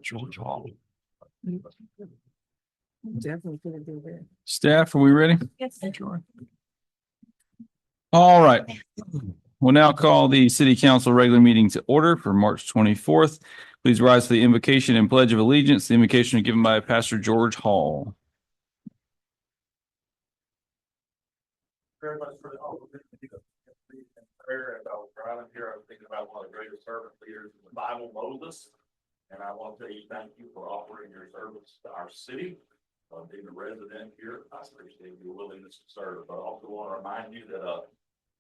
George Hall. Definitely gonna do that. Staff, are we ready? Yes. All right. We'll now call the city council regular meeting to order for March 24th. Please rise for the invocation and pledge of allegiance. The invocation is given by Pastor George Hall. Very much for the opportunity to be in prayer. As I was driving here, I was thinking about one of the greatest servant leaders in the Bible, Moses. And I want to tell you, thank you for offering your service to our city. Being a resident here, I appreciate your willingness to serve, but I also want to remind you that,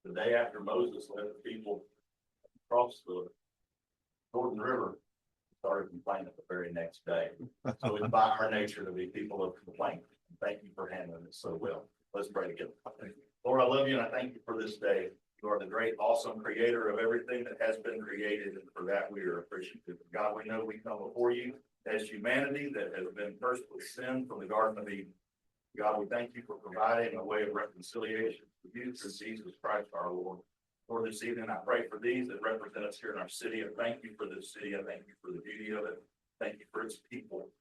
the day after Moses led the people across the Jordan River, started complaining the very next day. So it's by our nature to be people of complaint. Thank you for handling it so well. Let's pray together. Lord, I love you and I thank you for this day. You are the great, awesome creator of everything that has been created, and for that we are appreciative. God, we know we come before you as humanity that has been cursed with sin from the Garden of Eden. God, we thank you for providing a way of reconciliation with you through Jesus Christ our Lord. Lord, this evening I pray for these that represent us here in our city. I thank you for this city. I thank you for the beauty of it. Thank you for its people.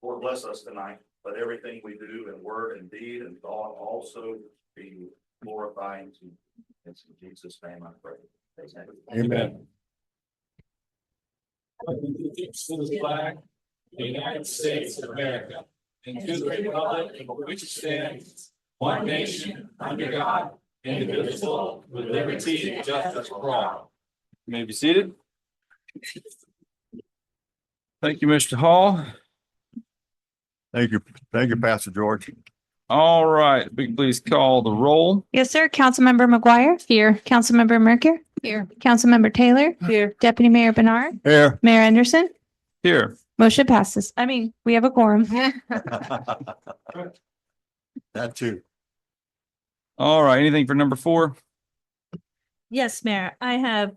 Lord, bless us tonight. Let everything we do in word and deed and thought also be glorifying to you. It's in Jesus' name I pray. Amen. To the flag, the United States of America, and to the republic for which it stands, one nation, under God, indivisible, with liberty and justice for all. You may be seated. Thank you, Mr. Hall. Thank you, Pastor George. All right, we can please call the roll. Yes, sir. Councilmember McGuire. Here. Councilmember Merker. Here. Councilmember Taylor. Here. Deputy Mayor Bernard. Here. Mayor Anderson. Here. Motion passes. We have a quorum. That too. All right, anything for number 4? Yes, Mayor, I have,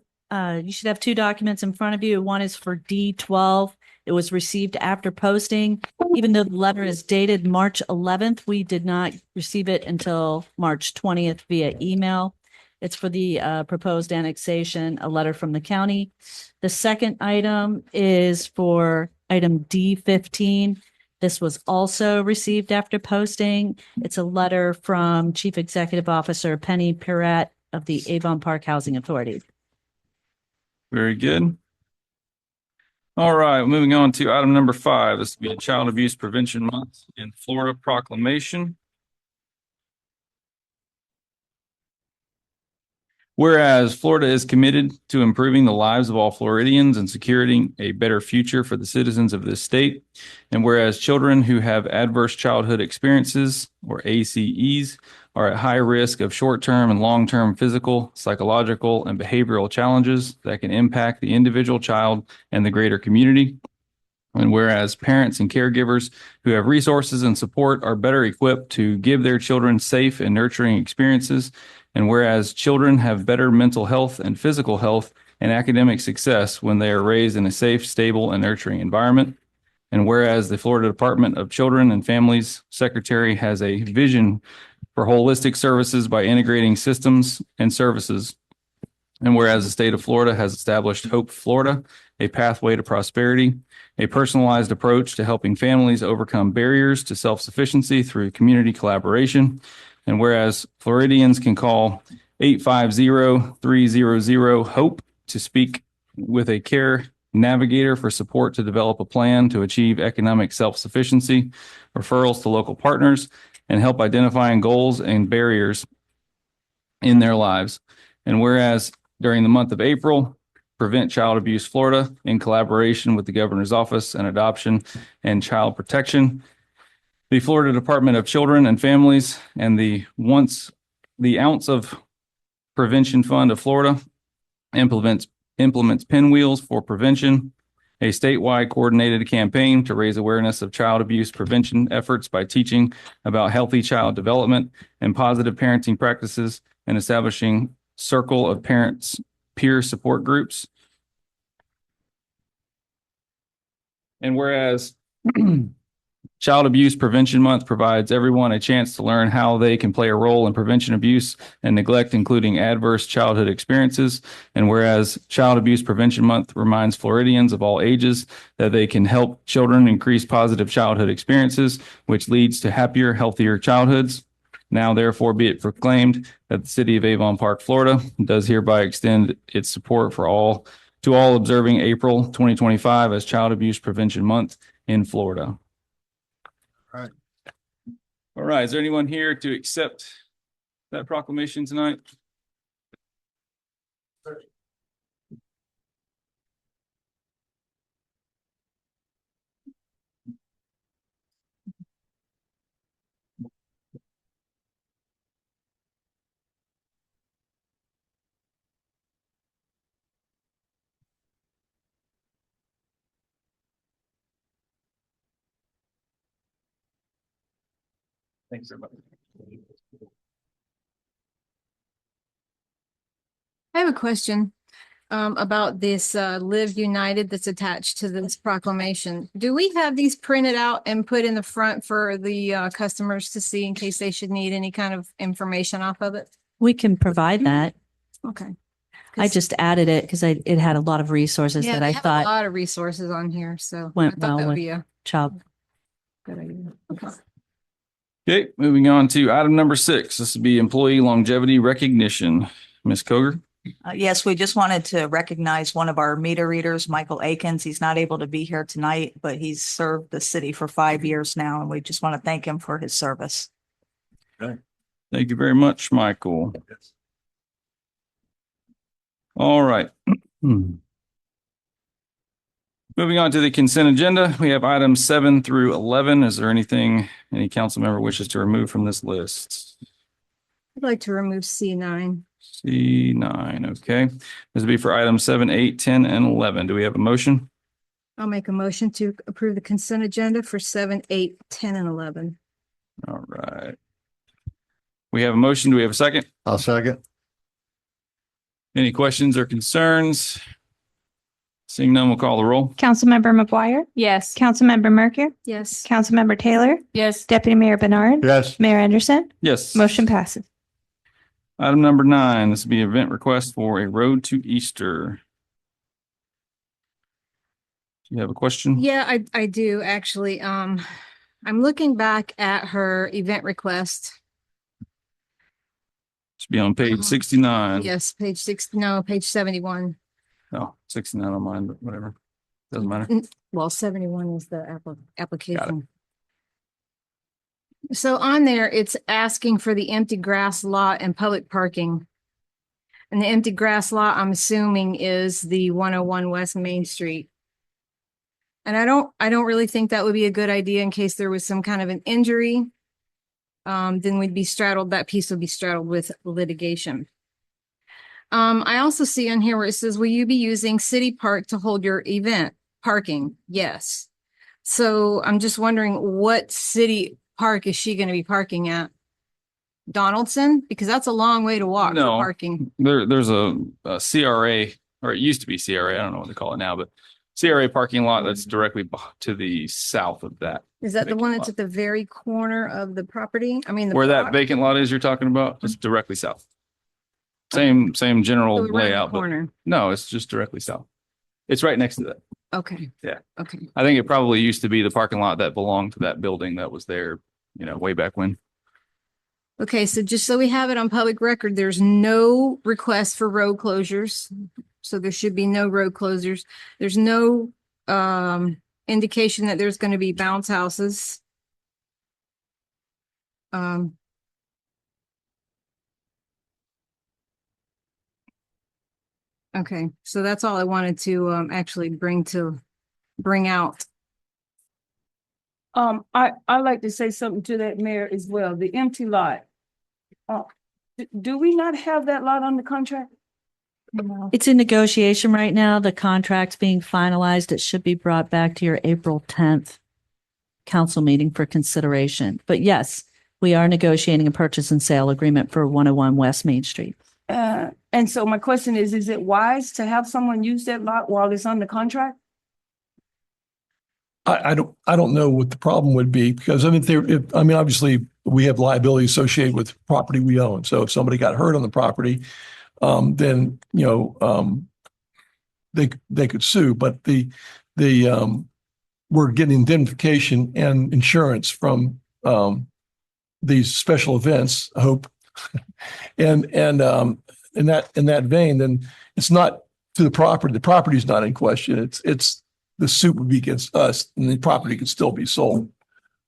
you should have 2 documents in front of you. One is for D12. It was received after posting. Even though the letter is dated March 11th, we did not receive it until March 20th via email. It's for the proposed annexation, a letter from the county. The second item is for item D15. This was also received after posting. It's a letter from Chief Executive Officer Penny Perrette of the Avon Park Housing Authority. Very good. All right, moving on to item number 5. This will be a Child Abuse Prevention Month in Florida proclamation. Whereas Florida is committed to improving the lives of all Floridians and securing a better future for the citizens of this state. And whereas children who have adverse childhood experiences, or ACEs, are at high risk of short-term and long-term physical, psychological, and behavioral challenges that can impact the individual child and the greater community. And whereas parents and caregivers who have resources and support are better equipped to give their children safe and nurturing experiences. And whereas children have better mental health and physical health and academic success when they are raised in a safe, stable, and nurturing environment. And whereas the Florida Department of Children and Families Secretary has a vision for holistic services by integrating systems and services. And whereas the state of Florida has established Hope Florida, a pathway to prosperity, a personalized approach to helping families overcome barriers to self-sufficiency through community collaboration. And whereas Floridians can call 850-300-HOPE to speak with a care navigator for support to develop a plan to achieve economic self-sufficiency, referrals to local partners, and help identifying goals and barriers in their lives. And whereas during the month of April, Prevent Child Abuse Florida, in collaboration with the Governor's Office and Adoption and Child Protection, the Florida Department of Children and Families, and the Ounce of Prevention Fund of Florida implements Pinwheels for Prevention, a statewide coordinated campaign to raise awareness of child abuse prevention efforts by teaching about healthy child development and positive parenting practices and establishing circle of parents peer support groups. And whereas Child Abuse Prevention Month provides everyone a chance to learn how they can play a role in prevention abuse and neglect, including adverse childhood experiences. And whereas Child Abuse Prevention Month reminds Floridians of all ages that they can help children increase positive childhood experiences, which leads to happier, healthier childhoods. Now, therefore, be it proclaimed that the city of Avon Park, Florida, does hereby extend its support to all observing April 2025 as Child Abuse Prevention Month in Florida. All right. Is there anyone here to accept that proclamation tonight? Thanks, everybody. I have a question about this Live United that's attached to this proclamation. Do we have these printed out and put in the front for the customers to see in case they should need any kind of information off of it? We can provide that. Okay. I just added it because it had a lot of resources Yeah, that they I have a thought lot of resources on here, so I went thought well that would with be a child. good idea. Okay. Okay, moving on to item number 6. This would be employee longevity recognition. Ms. Koger? Yes, we just wanted to recognize one of our meter readers, Michael Akins. He's not able to be here tonight, but he's served the city for 5 years now, and we just want to thank him for his service. Thank you very much, Michael. All right. Moving on to the consent agenda, we have items 7 through 11. Is there anything any council member wishes to remove from this list? I'd like to remove C9. C9, okay. This will be for items 7, 8, 10, and 11. Do we have a motion? I'll make a motion to approve the consent agenda for 7, 8, 10, and 11. All right. We have a motion. Do we have a second? I'll second. Any questions or concerns? Seeing none, we'll call the roll. Councilmember McGuire? Yes. Councilmember Merker? Yes. Councilmember Taylor? Yes. Deputy Mayor Bernard? Yes. Mayor Anderson? Yes. Motion passes. Item number 9, this will be event request for a Road to Easter. Do you have a question? Yeah, I do actually. I'm looking back at her event request. Should be on page 69. Yes, page 71. Oh, 69 on mine, but whatever. Doesn't matter. Well, 71 is the application. So on there, it's asking for the empty grass lot and public parking. And the empty grass lot, I'm assuming, is the 101 West Main Street. And I don't really think that would be a good idea in case there was some kind of an injury. Then that piece would be straddled with litigation. I also see on here where it says, will you be using City Park to hold your event? Parking, yes. So I'm just wondering, what city park is she going to be parking at? Donaldson? Because that's a long way to walk for No. parking. There's a CRA, or it used to be CRA. I don't know what they call it now, but CRA parking lot that's directly to the south of that. Is that the vacant one that's lot. at the very corner of the property? I mean, the Where that block? vacant lot is you're talking about, it's directly south. Same general So around the layout, but corner. no, it's just directly south. It's right next to that. Okay. Yeah. Okay. I think it probably used to be the parking lot that belonged to that building that was there, way back when. Okay, so just so we have it on public record, there's no request for road closures. So there should be no road closures. There's no indication that there's going to be bounce houses. Okay, so that's all I wanted to actually bring out. I'd like to say something to that, Mayor, as well. The empty lot. Do we not have that lot on the contract? It's in negotiation right now. The contract's being finalized. It should be brought back to your April 10th council meeting for consideration. But yes, we are negotiating a purchase and sale agreement for 101 West Main Street. And so my question is it wise to have someone use that lot while it's on the contract? I don't know what the problem would be because I mean, obviously we have liability associated with property we own. So if somebody got hurt on the property, then, they could sue, but we're getting indemnification and insurance from, these special events, I hope. And in that vein, then it's not to the property. The property is not in question. It's the suit would be against us and the property could still be sold.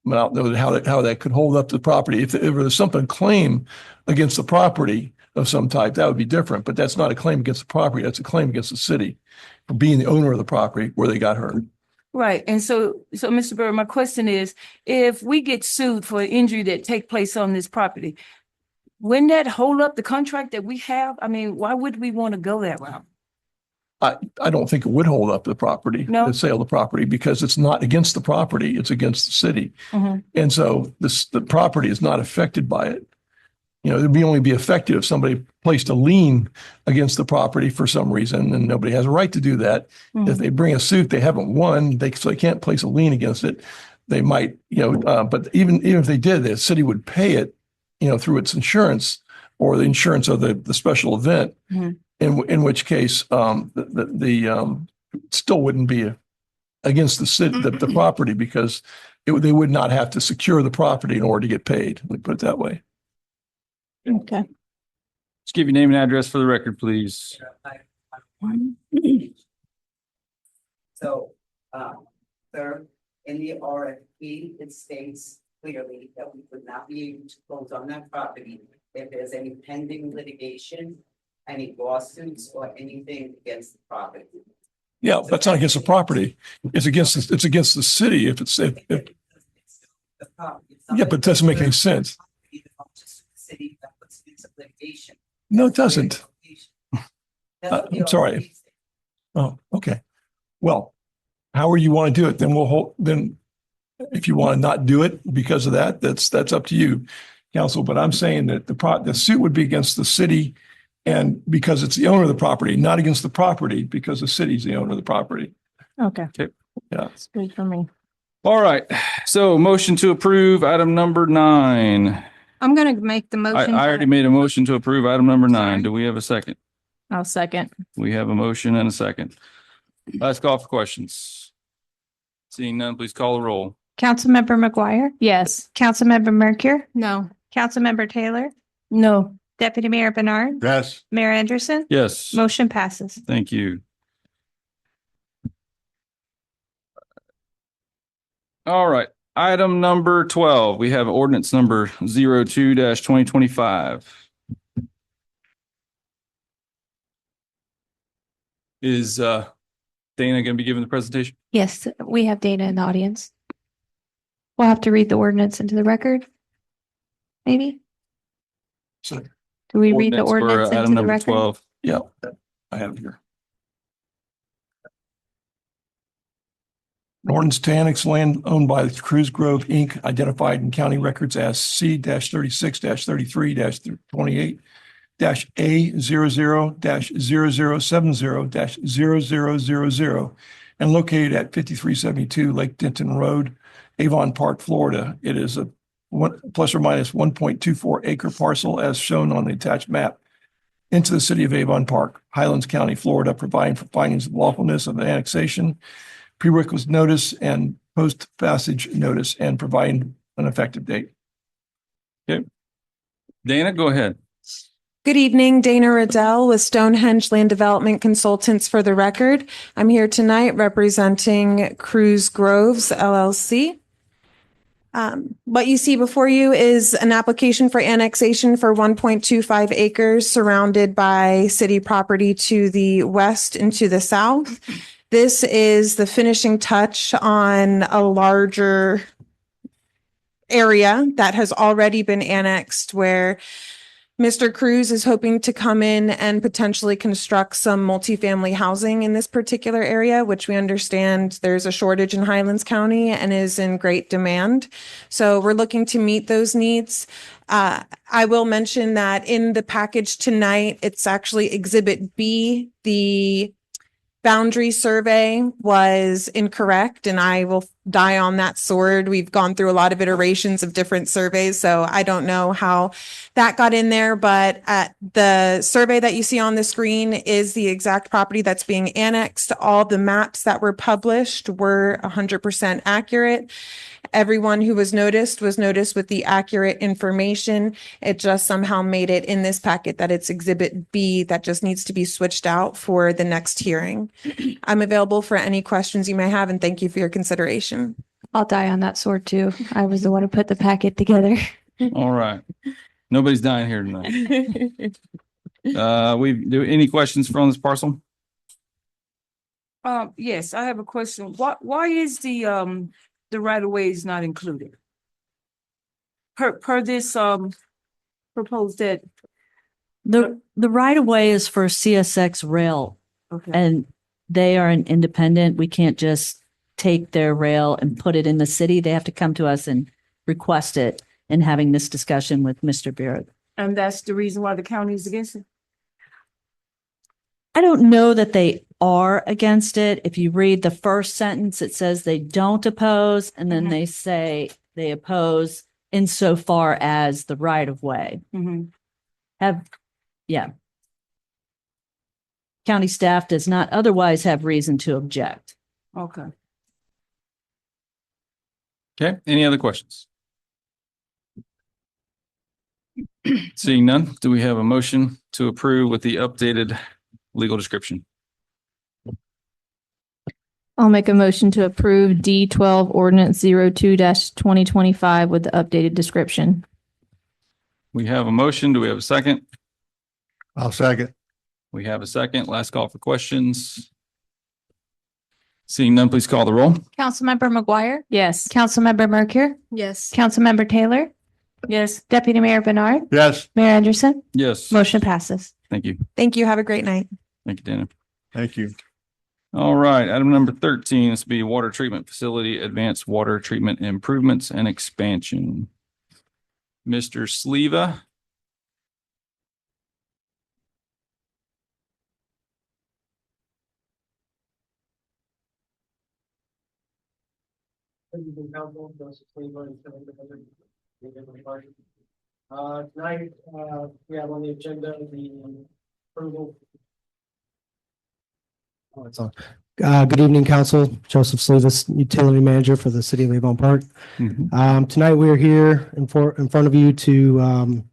I don't know how that could hold up to the property. If there's something claim against the property of some type, that would be different, but that's not a claim against the property. That's a claim against the city for being the owner of the property where they got hurt. Right. And so Mr. Burr, my question is, if we get sued for an injury that take place on this property, wouldn't that hold up the contract that we have? I mean, why would we want to go that route? I don't think it would hold up the property, No? the sale of the property, because it's not against the property, it's against the city. Mhm. And so the property is not affected by it. It'd only be affected if somebody placed a lien against the property for some reason, and nobody has a right to do that. If they bring a suit, they haven't won, so they can't place a lien against it. They might, but even if they did, the city would pay it, through its insurance or the insurance of the special event. Mhm. In which case, still wouldn't be against the city, the property, because they would not have to secure the property in order to get paid. Let me put it that way. Okay. Just give your name and address for the record, please. So, sir, in the RFP, it states clearly that we would not be able to close on that property if there's any pending litigation, any lawsuits or anything against the property. Yeah, that's not against the property. It's against the city. If yeah, but it doesn't make any sense. City that puts into litigation. No, it doesn't. That's the I'm sorry. RFP. Oh, okay. Well, however you want to do it, then if you want to not do it because of that, that's up to you, council. But I'm saying that the suit would be against the city, and because it's the owner of the property, not against the property because the city's the owner of the property. Okay. Okay. Yeah. That's good for me. All right. So motion to approve item number 9. I'm going to make the I motion. already made a motion to approve item number 9. Sorry. Do we have a second? I'll second. We have a motion and a second. Let's call for questions. Seeing none, please call the roll. Councilmember McGuire? Yes. Councilmember Mercure? No. Councilmember Taylor? No. Deputy Mayor Bernard? Yes. Mayor Anderson? Yes. Motion passes. Thank you. All right. Item number 12, we have ordinance number 02-2025. Is Dana going to be giving the presentation? Yes, we have Dana in the audience. We'll have to read the ordinance into the record. Maybe? So, Do we read the For, ordinance item into the number record? 12. yeah, I have it here. An ordinance to annex land owned by Cruz Grove, Inc., identified in county records as C-36-33-28-A00-0070-0000 and located at 5372 Lake Denton Road, Avon Park, Florida. It is a plus or minus 1.24 acre parcel as shown on the attached map into the city of Avon Park, Highlands County, Florida, providing for findings of lawfulness of the annexation, prerequisite notice and post passage notice, and providing an effective date. Dana, go ahead. Good evening, Dana Riddell with Stonehenge Land Development Consultants for the record. I'm here tonight representing Cruz Groves LLC. What you see before you is an application for annexation for 1.25 acres surrounded by city property to the west and to the south. This is the finishing touch on a larger area that has already been annexed where Mr. Cruz is hoping to come in and potentially construct some multifamily housing in this particular area, which we understand there's a shortage in Highlands County and is in great demand. So we're looking to meet those needs. I will mention that in the package tonight, it's actually Exhibit B, the boundary survey was incorrect, and I will die on that sword. We've gone through a lot of iterations of different surveys, so I don't know how that got in there, but the survey that you see on the screen is the exact property that's being annexed. All the maps that were published were 100% accurate. Everyone who was noticed with the accurate information. It just somehow made it in this packet that it's Exhibit B that just needs to be switched out for the next hearing. I'm available for any questions you may have, and thank you for your consideration. I'll die on that sword too. I was the one who put the packet together. All right. Nobody's dying here tonight. Any questions from this parcel? Yes, I have a question. Why is the right of way is not included? Per this, proposed that, The right of way is for CSX rail, okay, and they are an independent. We can't just take their rail and put it in the city. They have to come to us and request it, and having this discussion with Mr. Barrett. and that's the reason why the county is against it? I don't know that they are against it. If you read the first sentence, it says they don't oppose, and then they say they oppose insofar as the right of way. County staff does not otherwise have reason to object. Okay. Okay, any other questions? Seeing none, do we have a motion to approve with the updated legal description? I'll make a motion to approve D12 ordinance 02-2025 with the updated description. We have a motion. Do we have a second? I'll second. We have a second. Last call for questions. Seeing none, please call the roll. Councilmember McGuire? Yes. Councilmember Mercure? Yes. Councilmember Taylor? Yes. Deputy Mayor Bernard? Yes. Mayor Anderson? Yes. Motion passes. Thank you. Thank you. Have a great night. Thank you, Dana. Thank you. All right, item number 13, this will be water treatment facility, advanced water treatment improvements and expansion. Mr. Sleva. Tonight, we have on the agenda the approval. Oh, it's on. Good evening, Council. Joseph Slivas, Utility Manager for the City of Avon Park. Tonight, we are here in front of you to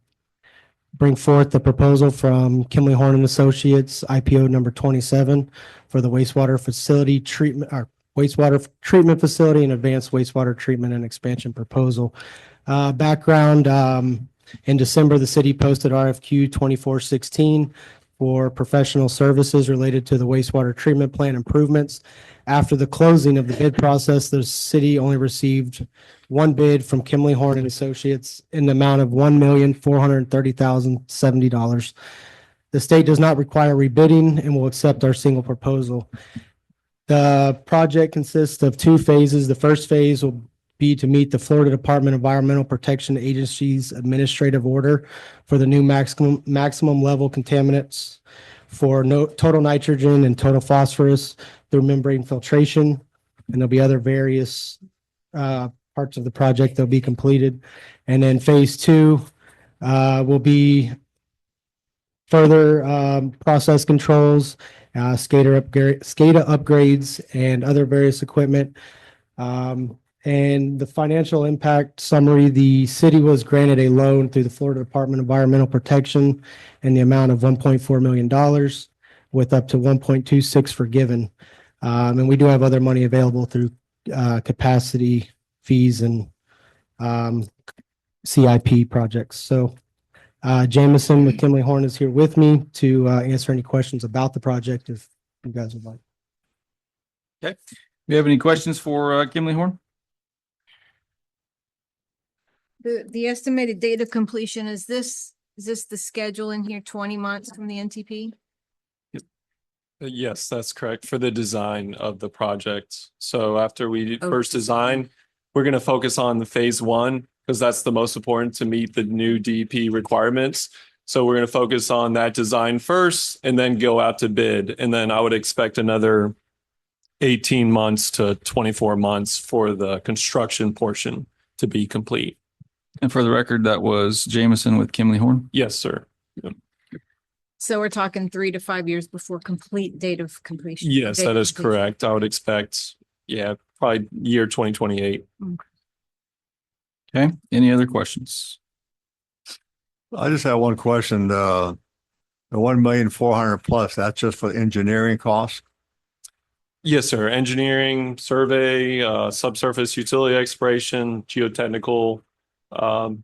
bring forth the proposal from Kimley Horn and Associates, IPO number 27, for the wastewater facility treatment, or wastewater treatment facility and advanced wastewater treatment and expansion proposal. Background, in December, the city posted RFQ 2416 for professional services related to the wastewater treatment plant improvements. After the closing of the bid process, the city only received one bid from Kimley Horn and Associates in the amount of $1,430,070. The state does not require rebidding and will accept our single proposal. The project consists of two phases. The first phase will be to meet the Florida Department of Environmental Protection Agency's administrative order for the new maximum level contaminants for total nitrogen and total phosphorus through membrane filtration. And there'll be other various parts of the project that'll be completed. And then phase two will be further process controls, SCADA upgrades, and other various equipment. And the financial impact summary, the city was granted a loan through the Florida Department of Environmental Protection in the amount of $1.4 million with up to 1.26 forgiven. And we do have other money available through capacity fees and CIP projects. So Jameson with Kimley Horn is here with me to answer any questions about the project if you guys would like. Okay. Do you have any questions for Kimley Horn? The estimated date of completion, is this the schedule in here, 20 months from the NTP? Yes, that's correct for the design of the project. So after we first design, we're going to focus on the phase one because that's the most important to meet the new DEP requirements. So we're going to focus on that design first and then go out to bid. And then I would expect another 18 months to 24 months for the construction portion to be complete. And for the record, that was Jameson with Kimley Horn. Yes, sir. So we're talking 3 to 5 years before complete date of completion. Yes, date that of is completion. correct. I would expect, probably year 2028. Okay, any other questions? I just have one question. The 1,400,000 plus, that's just for engineering costs? Yes, sir. Engineering, survey, subsurface utility exploration, geotechnical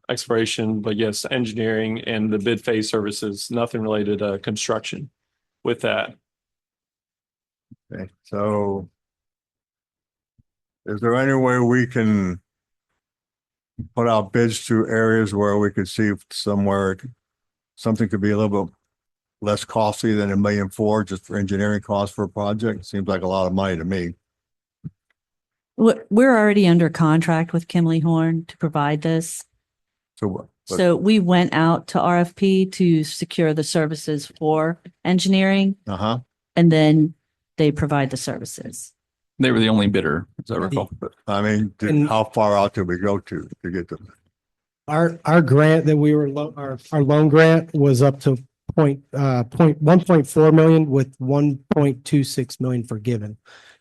exploration, but yes, engineering and the bid phase services, nothing related to construction with that. Okay, so is there any way we can put out bids to areas where we could see if somewhere something could be a little bit less costly than 1,400,000 just for engineering costs for a project? Seems like a lot of money to me. We're already under contract with Kimley Horn to provide this. So, but- So we went out to RFP to secure the services for engineering, uh-huh. and then they provide the services. They were the only bidder, as I recall. I mean, And- how far out did we go to get them? Our grant that we were, our loan grant was up to 1.4 million with 1.26 million forgiven.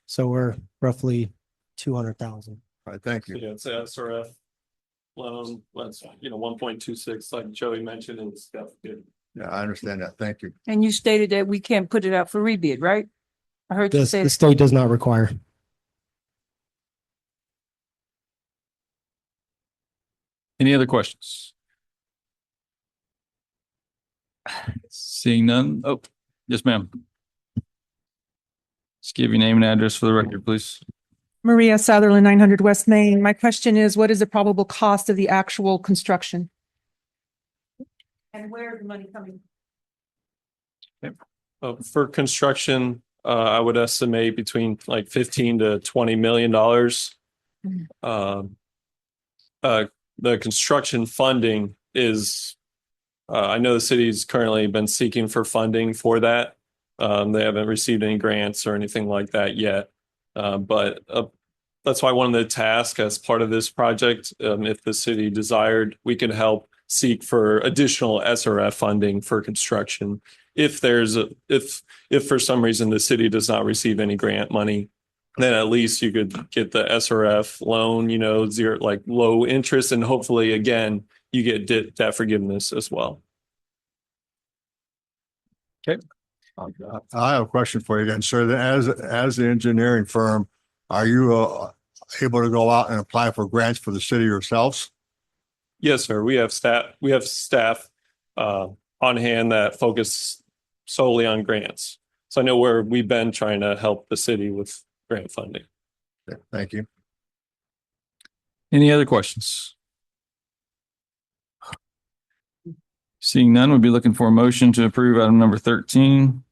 So we're roughly 200,000. All right, thank you. Yeah, it's a SRF loan, that's, 1.26, like Joey mentioned and stuff. Yeah, I understand that. Thank you. And you stated that we can't put it out for rebid, right? I heard you say. The state does not require. Any other questions? Seeing none. Oh, yes, ma'am. Just give your name and address for the record, please. Maria Sutherland, 900 West Main. My question is, what is the probable cost of the actual construction? And where is the money coming? For construction, I would estimate between like $15 to $20 million. The construction funding is, I know the city's currently been seeking for funding for that. They haven't received any grants or anything like that yet. But that's why one of the tasks as part of this project, if the city desired, we could help seek for additional SRF funding for construction. If for some reason the city does not receive any grant money, then at least you could get the SRF loan, zero, like low interest, and hopefully again, you get debt forgiveness as well. Okay. I have a question for you again, sir. As the engineering firm, are you able to go out and apply for grants for the city yourselves? Yes, sir. We have staff on hand that focus solely on grants. So I know where we've been trying to help the city with grant funding. Okay, thank you. Any other questions? Seeing none, we'll be looking for a motion to approve item number 13.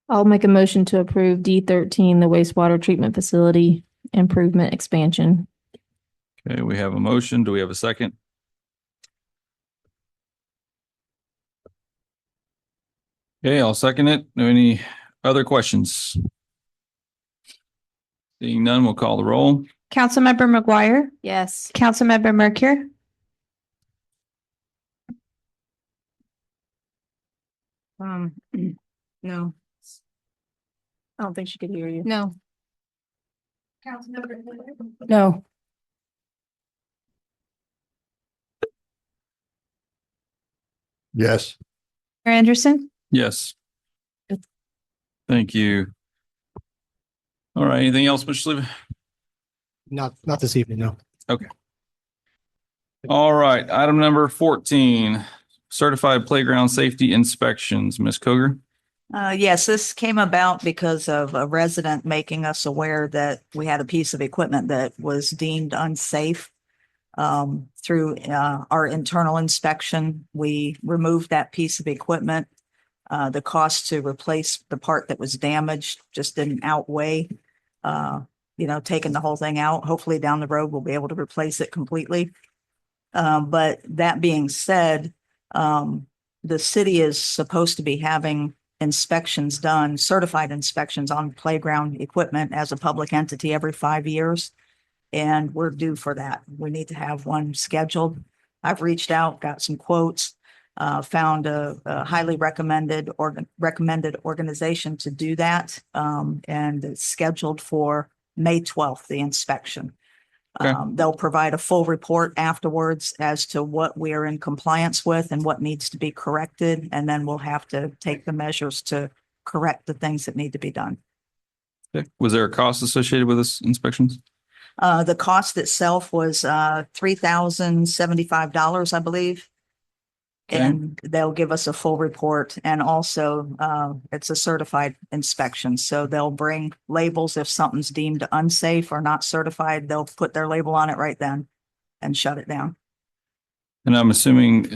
I'll make a motion to approve D13, the wastewater treatment facility improvement expansion. Okay, we have a motion. Do we have a second? Okay, I'll second it. Any other questions? Seeing none, we'll call the roll. Councilmember McGuire, Yes. Councilmember Mercure, No, I don't think she could hear you. no, No. Yes. Mayor Anderson. Yes. Thank you. All right, anything else, Mr. Sleva? Not this evening, no. Okay. All right, item number 14, certified playground safety inspections. Ms. Koger? Yes, this came about because of a resident making us aware that we had a piece of equipment that was deemed unsafe. Through our internal inspection, we removed that piece of equipment. The cost to replace the part that was damaged just didn't outweigh, taking the whole thing out. Hopefully down the road, we'll be able to replace it completely. But that being said, the city is supposed to be having inspections done, certified inspections on playground equipment as a public entity every 5 years. And we're due for that. We need to have one scheduled. I've reached out, got some quotes, found a highly recommended organization to do that. And it's scheduled for May 12th, the inspection. Okay. They'll provide a full report afterwards as to what we are in compliance with and what needs to be corrected. And then we'll have to take the measures to correct the things that need to be done. Okay. Was there a cost associated with this inspections? The cost itself was $3,075, I believe. Okay. And they'll give us a full report, and also it's a certified inspection. So they'll bring labels if something's deemed unsafe or not certified, they'll put their label on it right then and shut it down. And I'm assuming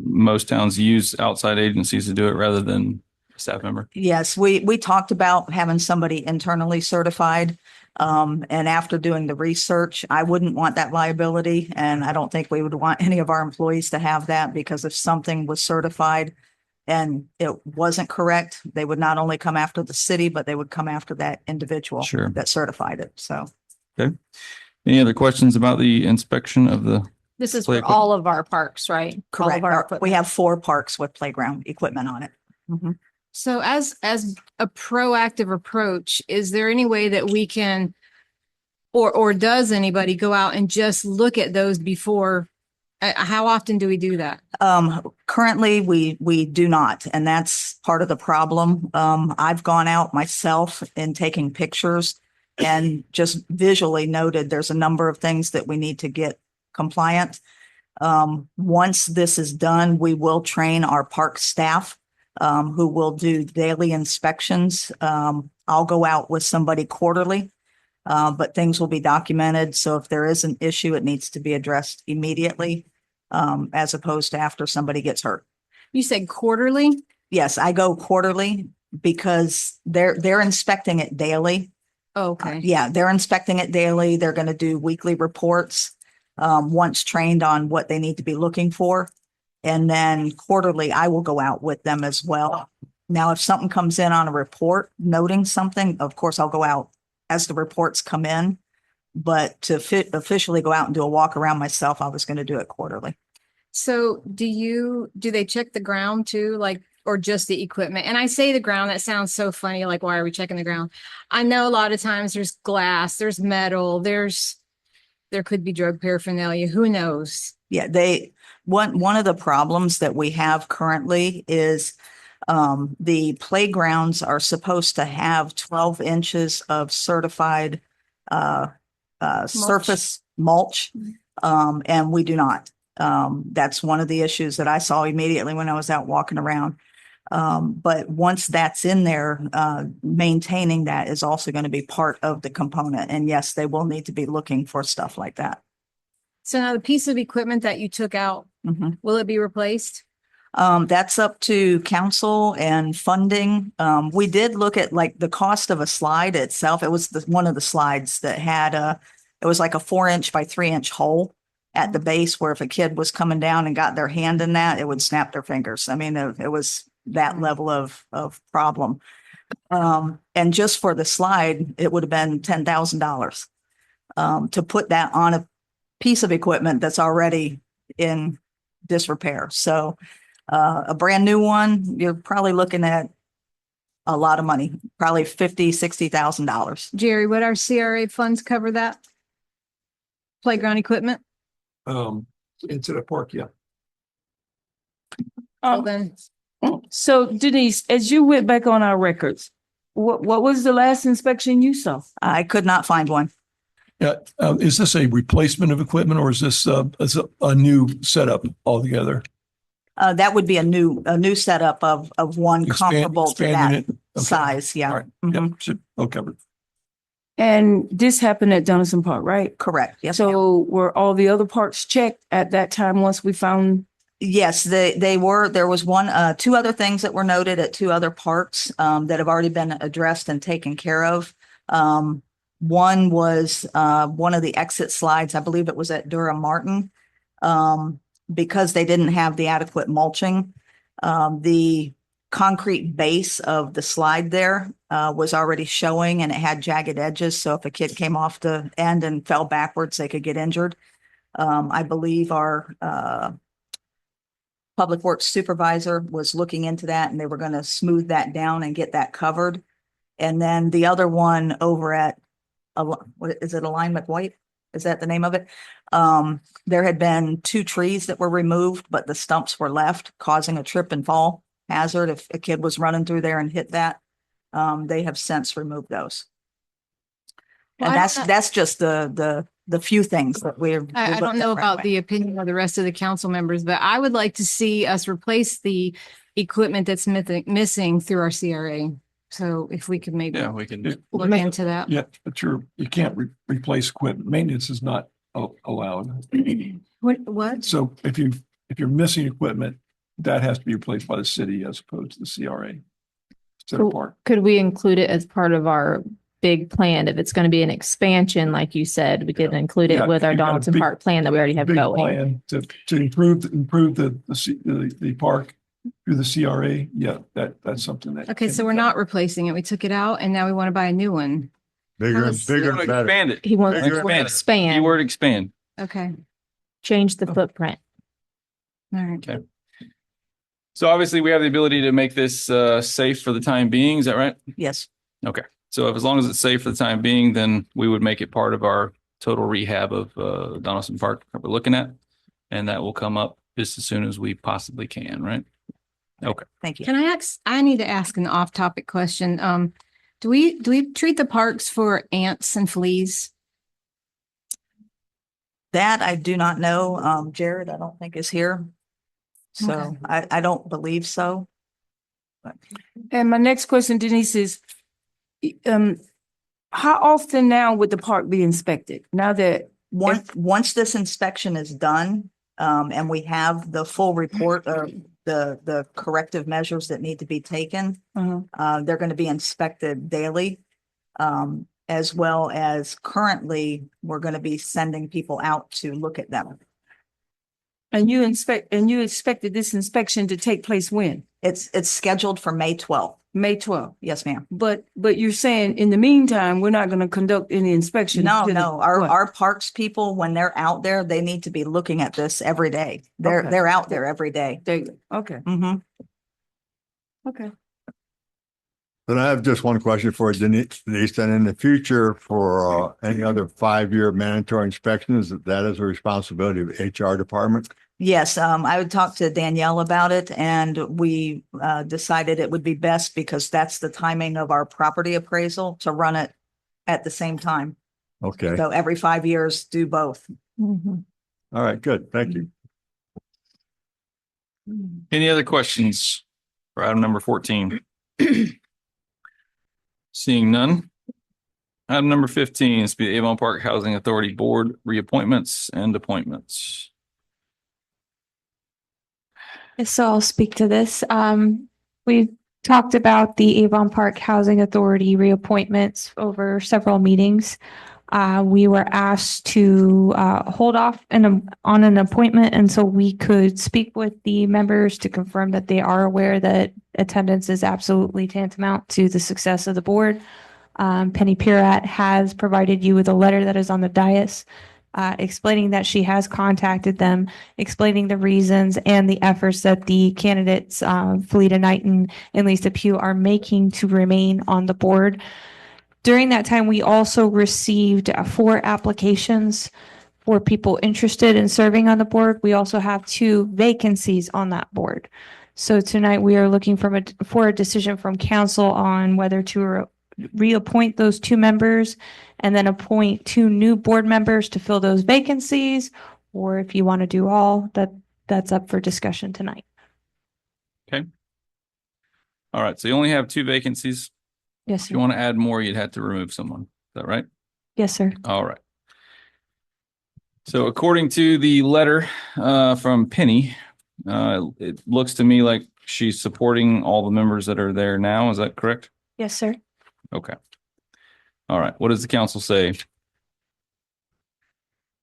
most towns use outside agencies to do it rather than a staff member. Yes, we talked about having somebody internally certified. And after doing the research, I wouldn't want that liability. And I don't think we would want any of our employees to have that, because if something was certified and it wasn't correct, they would not only come after the city, but they would come after that individual Sure. that certified it. So Okay. Any other questions about the inspection of the? This is Play for all of our parks, right? All of correct. our We equipment. have 4 parks with playground equipment on it. Mhm. So as a proactive approach, is there any way that we can, or does anybody go out and just look at those before? How often do we do that? Currently, we do not, and that's part of the problem. I've gone out myself and taking pictures and just visually noted there's a number of things that we need to get compliant. Once this is done, we will train our park staff who will do daily inspections. I'll go out with somebody quarterly, but things will be documented. So if there is an issue, it needs to be addressed immediately, as opposed to after somebody gets hurt. You said quarterly? Yes, I go quarterly because they're inspecting it daily. Oh, okay. Yeah, they're inspecting it daily. They're going to do weekly reports, once trained on what they need to be looking for. And then quarterly, I will go out with them as well. Now, if something comes in on a report noting something, of course, I'll go out as the reports come in. But to officially go out and do a walk around myself, I was going to do it quarterly. So do they check the ground too, like, or just the equipment? And I say the ground, that sounds so funny. Like, why are we checking the ground? I know a lot of times there's glass, there's metal, there could be drug paraphernalia. Who knows? Yeah, one of the problems that we have currently is the playgrounds are supposed to have 12 inches of certified surface mulch, and we do not. That's one of the issues that I saw immediately when I was out walking around. But once that's in there, maintaining that is also going to be part of the component. And yes, they will need to be looking for stuff like that. So now the piece of equipment that you took out, will it be replaced? That's up to council and funding. We did look at like the cost of a slide itself. It was one of the slides that had it was like a 4-inch by 3-inch hole at the base where if a kid was coming down and got their hand in that, it would snap their fingers. I mean, it was that level of problem. And just for the slide, it would have been $10,000 to put that on a piece of equipment that's already in disrepair. So a brand new one, you're probably looking at a lot of money, probably $50,000-$60,000. Jerry, would our CRA funds cover that? Playground equipment? Into the park, yeah. Well, then, So Denise, as you went back on our records, what was the last inspection you saw? I could not find one. Yeah, is this a replacement of equipment or is this a new setup altogether? That would be a new setup of one comparable to that Expanding it? Okay. size. Yeah. All right. Mhm. Yep, should, I'll cover it. And this happened at Donaldson Park, right? Correct. Yes. ma'am. So were all the other parks checked at that time once we found? Yes, they were. There was two other things that were noted at 2 other parks that have already been addressed and taken care of. One was one of the exit slides. I believe it was at Durham Martin. because they didn't have the adequate mulching. The concrete base of the slide there was already showing and it had jagged edges. So if a kid came off the end and fell backwards, they could get injured. I believe our Public Works supervisor was looking into that and they were going to smooth that down and get that covered. And then the other one over at, what is it, Alignment White? Is that the name of it? There had been 2 trees that were removed, but the stumps were left, causing a trip and fall hazard if a kid was running through there and hit that. They have since removed those. Well, And I that's don't that's just the few things that I don't know about the opinion of the rest of the council members, but I would like to see us replace the equipment that's missing through our CRA. So if we could maybe Yeah, we can. look into that. Yeah, but you can't replace equipment. Maintenance is not allowed. What? So if you're missing equipment, that has to be replaced by the city as opposed to the CRA. Instead of park. Could we include it as part of our big plan? If it's going to be an expansion, like you said, we could include Yeah, it with our you've got a Donaldson big- Park plan that we already have Big going. plan to improve the park through the CRA. Yeah, that's something that. Okay, so we're not replacing it. We took it out and now we want to buy a new one. Bigger, How's- bigger, Wanna better. Expand it. He wants Bigger to and better. expand, Keyword expand. Okay, change the footprint. all right. Okay. So obviously we have the ability to make this safe for the time being. Is that right? Yes. Okay. So if as long as it's safe for the time being, then we would make it part of our total rehab of Donaldson Park that we're looking at. And that will come up just as soon as we possibly can, right? Okay. Thank you. Can I ask, I need to ask an off-topic question. Do we treat the parks for ants and fleas? That I do not know. Jared, I don't think is here. So Okay. I don't believe so. And my next question, Denise, is how often now would the park be inspected? Now that Once this inspection is done, and we have the full report of the corrective measures that need to be taken, they're going to be inspected daily. As well as currently, we're going to be sending people out to look at them. and you expected this inspection to take place when? It's scheduled for May 12th. May 12th. Yes, ma'am. But you're saying in the meantime, we're not going to conduct any inspection? No. Our parks people, when they're out there, they need to be looking at this every day. Okay. They're out there every day. Okay. Mhm. Okay. Then I have just one question for Denise. Then in the future, for any other 5-year mandatory inspections, that is a responsibility of HR department. Yes, I would talk to Danielle about it and we decided it would be best because that's the timing of our property appraisal to run it at the same time. Okay. So every 5 years, do both. All right, good. Thank you. Any other questions for item number 14? Seeing none. Item number 15 is the Avon Park Housing Authority Board reappointments and appointments. So I'll speak to this. We talked about the Avon Park Housing Authority reappointments over several meetings. We were asked to hold off on an appointment until we could speak with the members to confirm that they are aware that attendance is absolutely tantamount to the success of the board. Penny Pirat has provided you with a letter that is on the dais, explaining that she has contacted them, explaining the reasons and the efforts that the candidates, Felita Knighton and Lisa Pugh, are making to remain on the board. During that time, we also received 4 applications for people interested in serving on the board. We also have 2 vacancies on that board. So tonight we are looking for a decision from council on whether to reappoint those 2 members and then appoint 2 new board members to fill those vacancies, or if you want to do all, that's up for discussion tonight. Okay. All right. So you only have 2 vacancies. Yes, If you sir. want to add more, you'd have to remove someone. Is that right? Yes, sir. All right. So according to the letter from Penny, it looks to me like she's supporting all the members that are there now. Is that correct? Yes, sir. Okay. All right. What does the council say?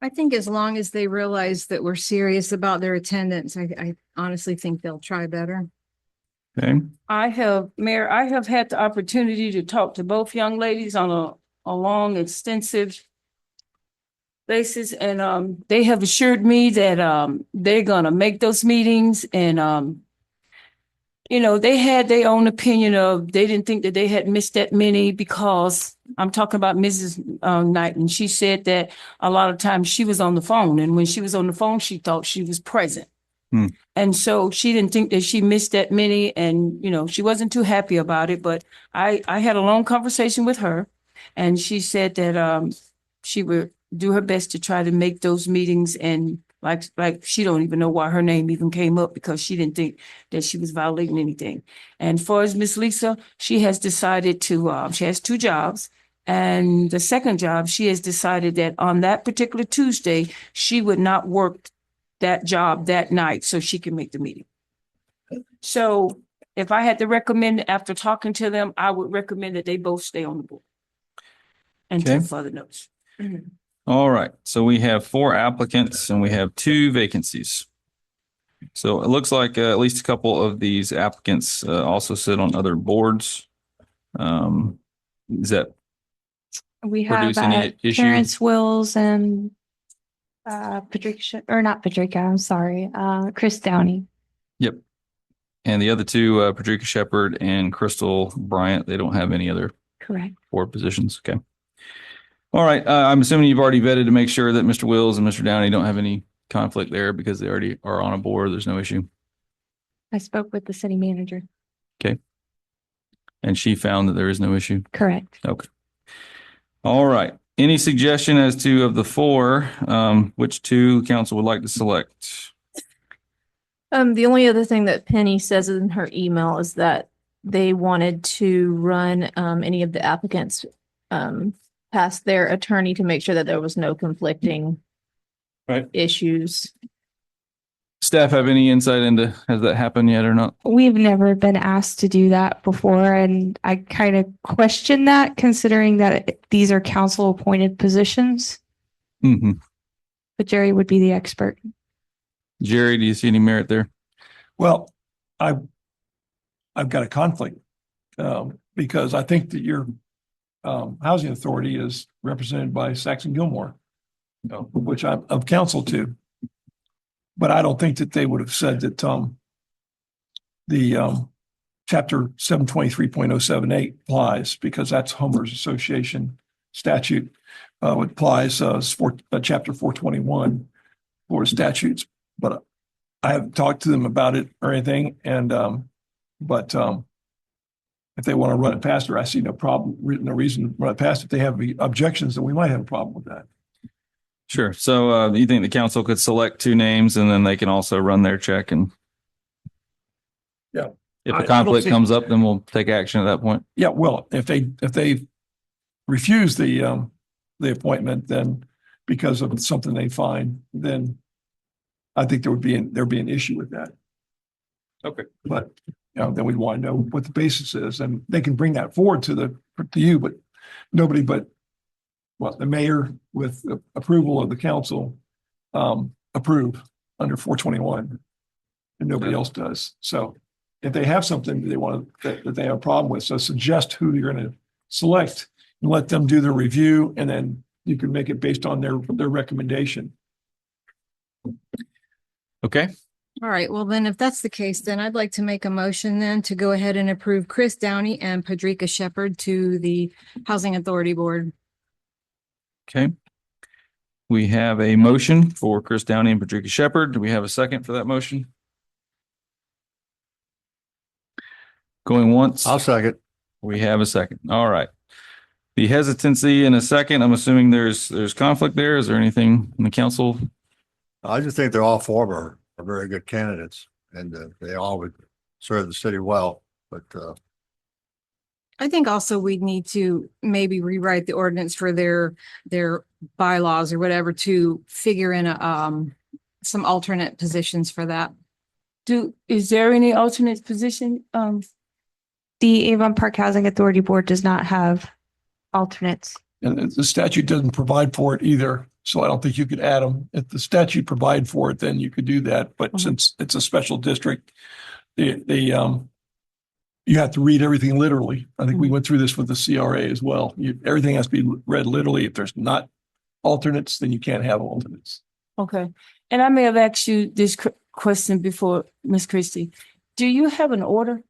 I think as long as they realize that we're serious about their attendance, I honestly think they'll try better. Okay. Mayor, I have had the opportunity to talk to both young ladies on a long, extensive basis, and they have assured me that they're gonna make those meetings, and you know, they had their own opinion of, they didn't think that they had missed that many, because I'm talking about Mrs. Knight, and she said that a lot of times she was on the phone, and when she was on the phone, she thought she was present. And so she didn't think that she missed that many, and, you know, she wasn't too happy about it, but I had a long conversation with her, and she said that she would do her best to try to make those meetings, and like she don't even know why her name even came up, because she didn't think that she was violating anything. And for as Miss Lisa, she has decided to, she has 2 jobs. And the second job, she has decided that on that particular Tuesday, she would not work that job that night so she can make the meeting. So if I had to recommend, after talking to them, I would recommend that they both stay on the board until Okay. further notice. All right. So we have 4 applicants and we have 2 vacancies. So it looks like at least a couple of these applicants also sit on other boards. Is that We have produce any issue? Terrence Wills and not Patricia, I'm sorry, Chris Downey. Yep. And the other 2, Patricia Shepherd and Crystal Bryant, they don't have any other Correct. board positions. Okay. All right. I'm assuming you've already vetted to make sure that Mr. Wills and Mr. Downey don't have any conflict there because they already are on a board. There's no issue. I spoke with the city manager. Okay. And she found that there is no issue. Correct. Okay. All right. Any suggestion as to, of the 4, which 2 council would like to select? The only other thing that Penny says in her email is that they wanted to run any of the applicants past their attorney to make sure that there was no conflicting issues. Staff have any insight into, has that happened yet or not? We've never been asked to do that before, and I kind of question that, considering that these are council appointed positions. Mm-hmm. But Jerry would be the expert. Jerry, do you see any merit there? Well, I've got a conflict because I think that your housing authority is represented by Saxon Gilmore, which I'm of counsel to. But I don't think that they would have said that the chapter 723.078 applies, because that's Homeowners Association statute. It applies for chapter 421 for statutes. But I haven't talked to them about it or anything. And but if they want to run it past her, I see no problem, no reason to run it past. If they have objections, then we might have a problem with that. Sure. So you think the council could select 2 names and then they can also run their check, and Yeah. if I a don't conflict see- comes up, then we'll take action at that point. Yeah, well, if they refuse the appointment, then because of something they find, then I think there'd be an issue with that. Okay. But, then we'd want to know what the basis is, and they can bring that forward to you, but nobody but, the mayor with approval of the council, approve under 421, and nobody else does. So if they have something that they want that they have a problem with, so suggest who you're going to select and let them do their review, and then you can make it based on their recommendation. Okay. All right, well then, if that's the case, then I'd like to make a motion then to go ahead and approve Chris Downey and Patricia Shepherd to the Housing Authority Board. Okay. We have a motion for Chris Downey and Patricia Shepherd. Do we have a second for that motion? Going once? I'll second. We have a second. All right. The hesitancy in a second, I'm assuming there's conflict there. Is there anything in the council? I just think they're all 4 are very good candidates, and they all would serve the city well, but I think also we'd need to maybe rewrite the ordinance for their bylaws or whatever to figure in some alternate positions for that. Is there any alternate position? The Avon Park Housing Authority Board does not have alternates. And the statute doesn't provide for it either. So I don't think you could add them. If the statute provide for it, then you could do that. But since it's a special district, you have to read everything literally. I think we went through this with the CRA as well. Everything has to be read literally. If there's not alternates, then you can't have alternates. Okay. And I may have asked you this question before, Ms. Christie. Do you have an order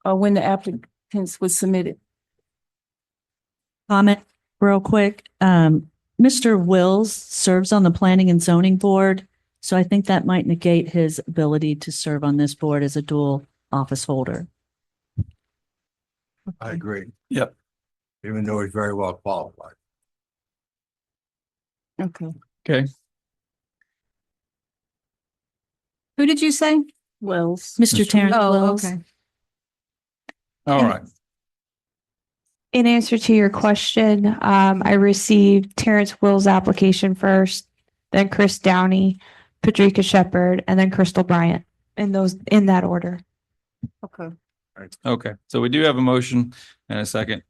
when the applicants was submitted? Comment real quick. Mr. Wills serves on the Planning and Zoning Board, so I think that might negate his ability to serve on this board as a dual office holder. I agree. Yep. Even though he's very well qualified. Okay. Okay. Who did you say? Wills. Mr. Terrence Oh, Wills. okay. All right. In answer to your question, I received Terrence Will's application first, then Chris Downey, Patricia Shepherd, and then Crystal Bryant, in that order. Okay. Okay, so we do have a motion and a second.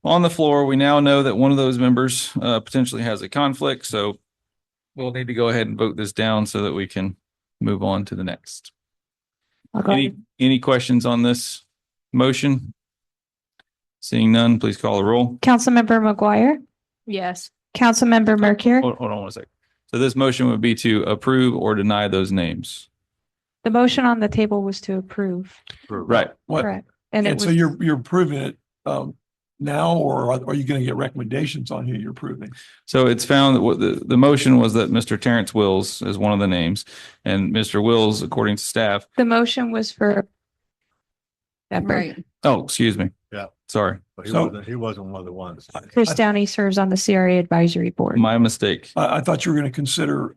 On the floor, we now know that one of those members potentially has a conflict, so we'll need to go ahead and vote this down so that we can move on to the next. Any questions on this motion? Seeing none, please call the roll. Councilmember McGuire, Yes. Councilmember Mercure. Hold on one second. So this motion would be to approve or deny those names. The motion on the table was to approve. Right. What? Correct. And it And so was, you're approving it now, or are you going to get recommendations on who you're approving? So it's found that what the motion was that Mr. Terrence Wills is one of the names, and Mr. Wills, according to staff. the motion was for Shepherd. Right. Oh, excuse me. Yeah. Sorry, But So- he wasn't one of the ones. Chris Downey serves on the CRA Advisory Board. my mistake. I thought you were going to consider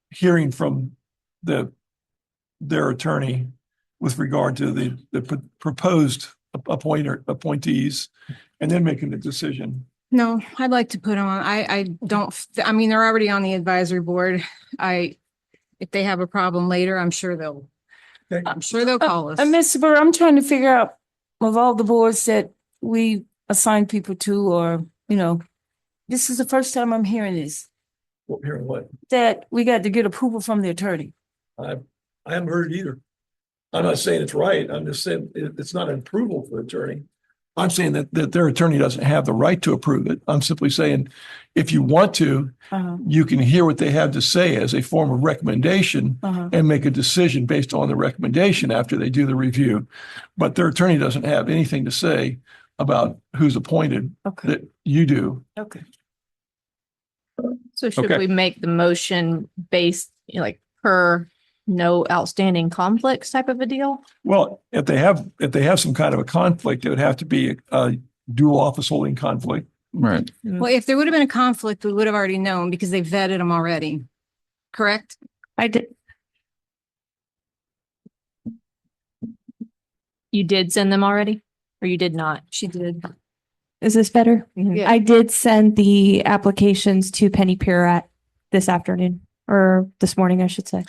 hearing from their attorney with regard to the proposed appointees and then making the decision. No, I'd like to put them on. I don't, I mean, they're already on the advisory board. If they have a problem later, I'm sure they'll call us. Mr. Burr, I'm trying to figure out of all the boards that we assign people to, or, this is the first time I'm hearing this, Hearing what? that we got to get approval from the attorney. I haven't heard it either. I'm not saying it's right. I'm just saying it's not an approval for the attorney. I'm saying that their attorney doesn't have the right to approve it. I'm simply saying, if you want to, you can hear what they have to say as a form of recommendation and make a decision based on the recommendation after they do the review. But their attorney doesn't have anything to say about who's appointed that you do. Okay. So should Okay. we make the motion based, per no outstanding conflicts type of a deal? Well, if they have some kind of a conflict, it would have to be a dual office holding conflict. Right. Well, if there would have been a conflict, we would have already known because they vetted them already. Correct? I did. You did send them already, or you did not? She did. Is this better? Yeah. I did send the applications to Penny Pirat this afternoon, or this morning, I should say.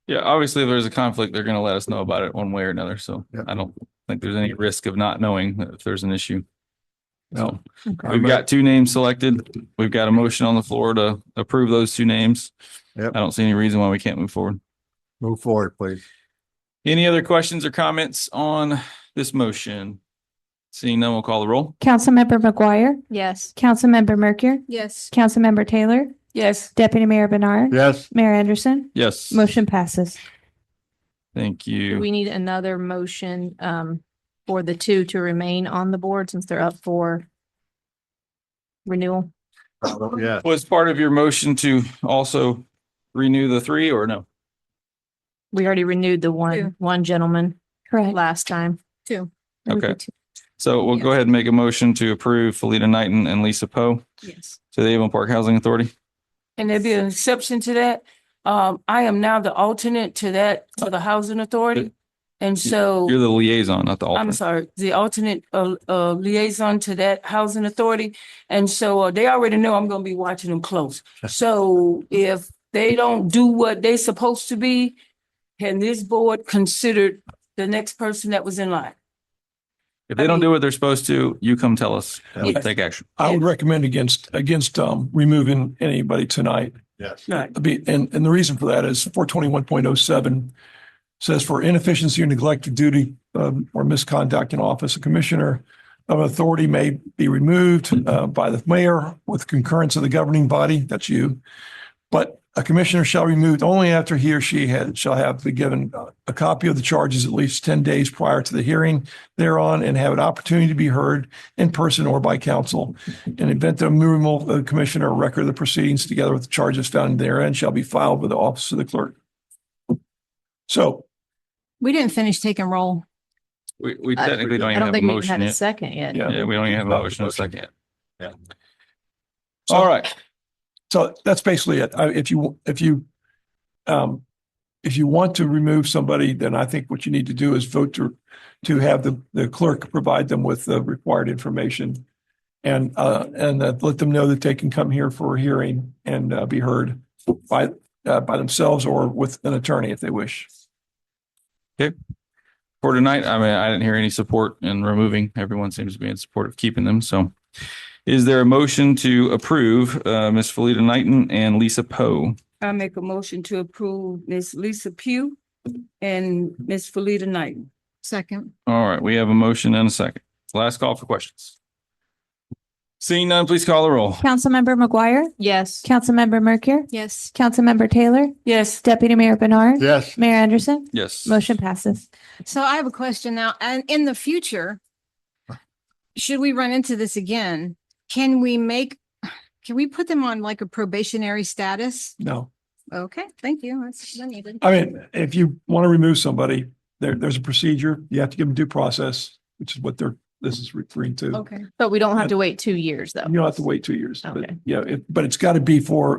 Yeah, obviously, if there's a conflict, they're going to let us know about it one way or another. So Yep. I don't think there's any risk of not knowing if there's an issue. So Okay. we've got two names selected. We've got a motion on the floor to approve those two names. Yep. I don't see any reason why we can't move forward. Move forward, please. Any other questions or comments on this motion? Seeing none, we'll call the roll. Councilmember McGuire, Yes. Councilmember Mercure, Yes. Councilmember Taylor, Yes. Deputy Mayor Bernard. Yes. Mayor Anderson. Yes. Motion passes. Thank Do you. we need another motion for the two to remain on the board since they're up for renewal? Yeah. Was part of your motion to also renew the three or no? We already renewed the Two. one gentleman Correct. last time. Two. Okay. So we'll go ahead and make a motion to approve Felita Knighton and Lisa Poe Yes. to the Avon Park Housing Authority. Can there be an exception to that? I am now the alternate to the housing authority. And so. You're the liaison, not the I'm alternate. sorry, the alternate liaison to that housing authority. And so they already know I'm gonna be watching them close. So if they don't do what they supposed to be, can this board consider the next person that was in line? If they don't do what they're supposed to, you come tell us. and we'll Yes. take action. I would recommend against removing anybody tonight. Yes. And the reason for that is 421.07 says for inefficiency or neglect of duty or misconduct in office, a commissioner of authority may be removed by the mayor with concurrence of the governing body. That's you. But a commissioner shall be removed only after he or she shall have been given a copy of the charges at least 10 days prior to the hearing thereon and have an opportunity to be heard in person or by counsel. In the event of removal of the commissioner, a record of the proceedings together with the charges found therein shall be filed with the office of the clerk. So We didn't finish taking roll. We technically don't I even don't have a think we motion had a yet. second yet. Yeah, we don't even have a motion in a second yet. So- All right. So that's basically it. If you want to remove somebody, then I think what you need to do is vote to have the clerk provide them with the required information and let them know that they can come here for a hearing and be heard by themselves or with an attorney if they wish. Okay. For tonight, I mean, I didn't hear any support in removing. Everyone seems to be in support of keeping them. So is there a motion to approve Ms. Felita Knighton and Lisa Poe? I make a motion to approve Miss Lisa Pugh and Miss Felita Knighton. Second. All right, we have a motion and a second. Last call for questions. Seeing none, please call the roll. Councilmember McGuire, Yes. Councilmember Mercure, Yes. Councilmember Taylor, Yes. Deputy Mayor Bernard, Yes. Mayor Anderson. Yes. Motion passes. So I have a question now, and in the future, should we run into this again? Can we put them on like a probationary status? No. Okay, thank you. That's what I needed. I mean, if you want to remove somebody, there's a procedure. You have to give them due process, which is what this is referring to. Okay. But we don't have to wait 2 years though. You don't have to wait 2 years. But Okay. yeah, but it's got to be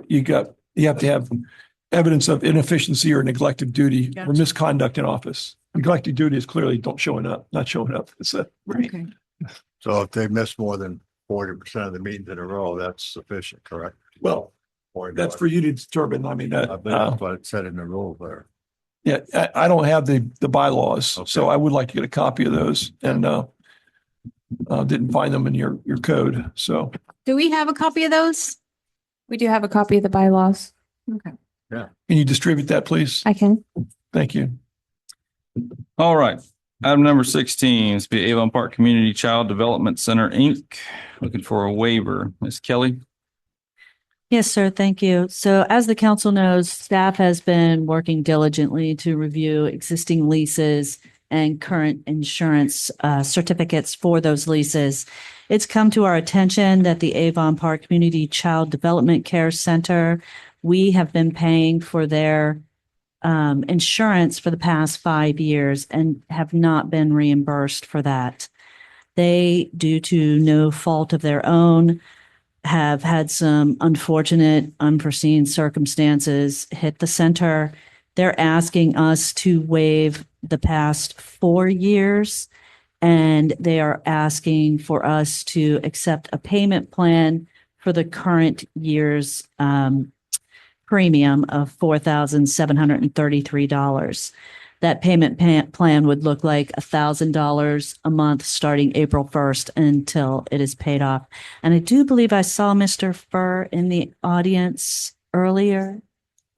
you have to have evidence of inefficiency or neglect of duty or Gotcha. misconduct in office. Neglect of duty is clearly not showing up. It's Okay. So if they miss more than 40% of the meetings in a row, that's sufficient, correct? well, Or that's for you to determine. I mean, I bet that's what it said in the rule there. yeah, I don't have the bylaws, Okay. so I would like to get a copy of those and didn't find them in your code. So Do we have a copy of those? We do have a copy of the bylaws. Okay. can you distribute that, please? I can. Thank you. All right. Item number 16 is the Avon Park Community Child Development Center, Inc. Looking for a waiver. Ms. Kelly? Yes, sir. Thank you. So as the council knows, staff has been working diligently to review existing leases and current insurance certificates for those leases. It's come to our attention that the Avon Park Community Child Development Care Center, we have been paying for their insurance for the past 5 years and have not been reimbursed for that. They, due to no fault of their own, have had some unfortunate, unforeseen circumstances hit the center. They're asking us to waive the past 4 years, and they are asking for us to accept a payment plan for the current year's premium of $4,733. That payment plan would look like $1,000 a month starting April 1st until it is paid off. And I do believe I saw Mr. Furr in the audience earlier.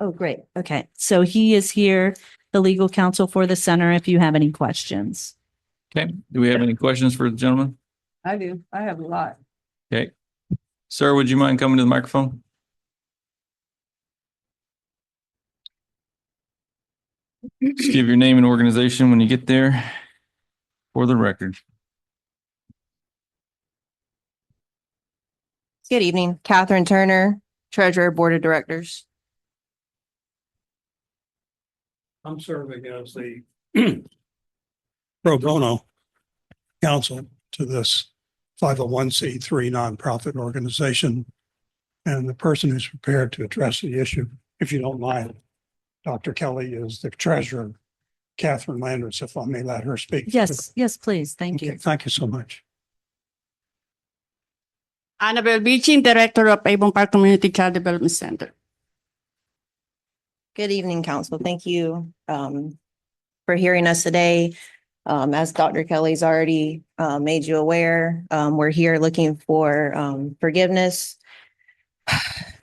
Oh, great. Okay. So he is here, the legal counsel for the center, if you have any questions. Okay. Do we have any questions for the gentleman? I do. I have a lot. Okay. Sir, would you mind coming to the microphone? Just give your name and organization when you get there for the record. Good evening, Catherine Turner, Treasurer, Board of Directors. I'm serving as the pro bono counsel to this 501c3 nonprofit organization. And the person who's prepared to address the issue, if you don't mind, Dr. Kelly is the treasurer, Catherine Landers, if I may let her speak. Yes, yes, please. Thank you. Okay, thank you so much. Annabelle Beeching, Director of Avon Park Community Child Development Center. Good evening, Council. Thank you for hearing us today. As Dr. Kelly's already made you aware, we're here looking for forgiveness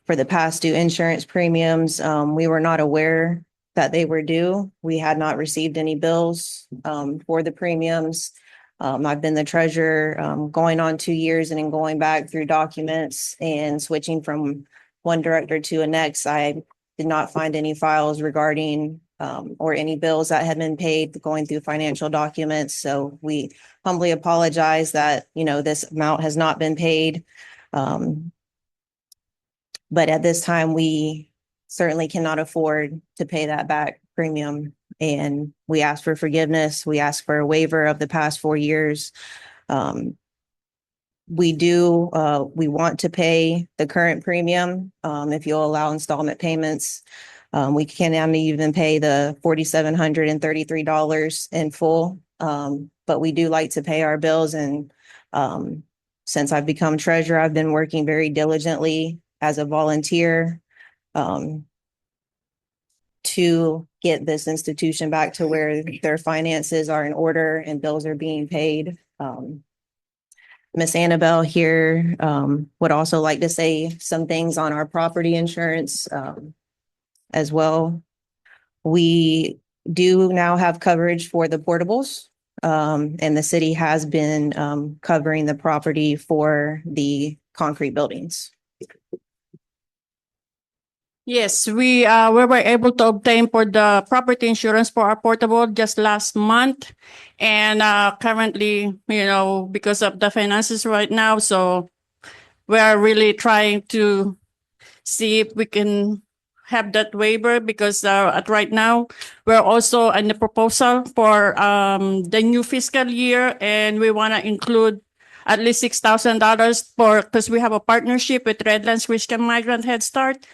for the past due insurance premiums. We were not aware that they were due. We had not received any bills for the premiums. I've been the treasurer going on 2 years and then going back through documents and switching from one director to a next. I did not find any files regarding or any bills that had been paid going through financial documents. So we humbly apologize that, this amount has not been paid. But at this time, we certainly cannot afford to pay that back premium. And we ask for forgiveness. We ask for a waiver of the past 4 years. We want to pay the current premium. If you'll allow installment payments, we can even pay the $4,733 in full. But we do like to pay our bills. And since I've become treasurer, I've been working very diligently as a volunteer to get this institution back to where their finances are in order and bills are being paid. Miss Annabelle here would also like to say some things on our property insurance as well. We do now have coverage for the portables, and the city has been covering the property for the concrete buildings. Yes, we were able to obtain for the property insurance for our portable just last month. And currently, because of the finances right now, so we are really trying to see if we can have that waiver because at right now, we're also in the proposal for the new fiscal year, and we want to include at least $6,000 because we have a partnership with Redlands Christian Migrant Head Start.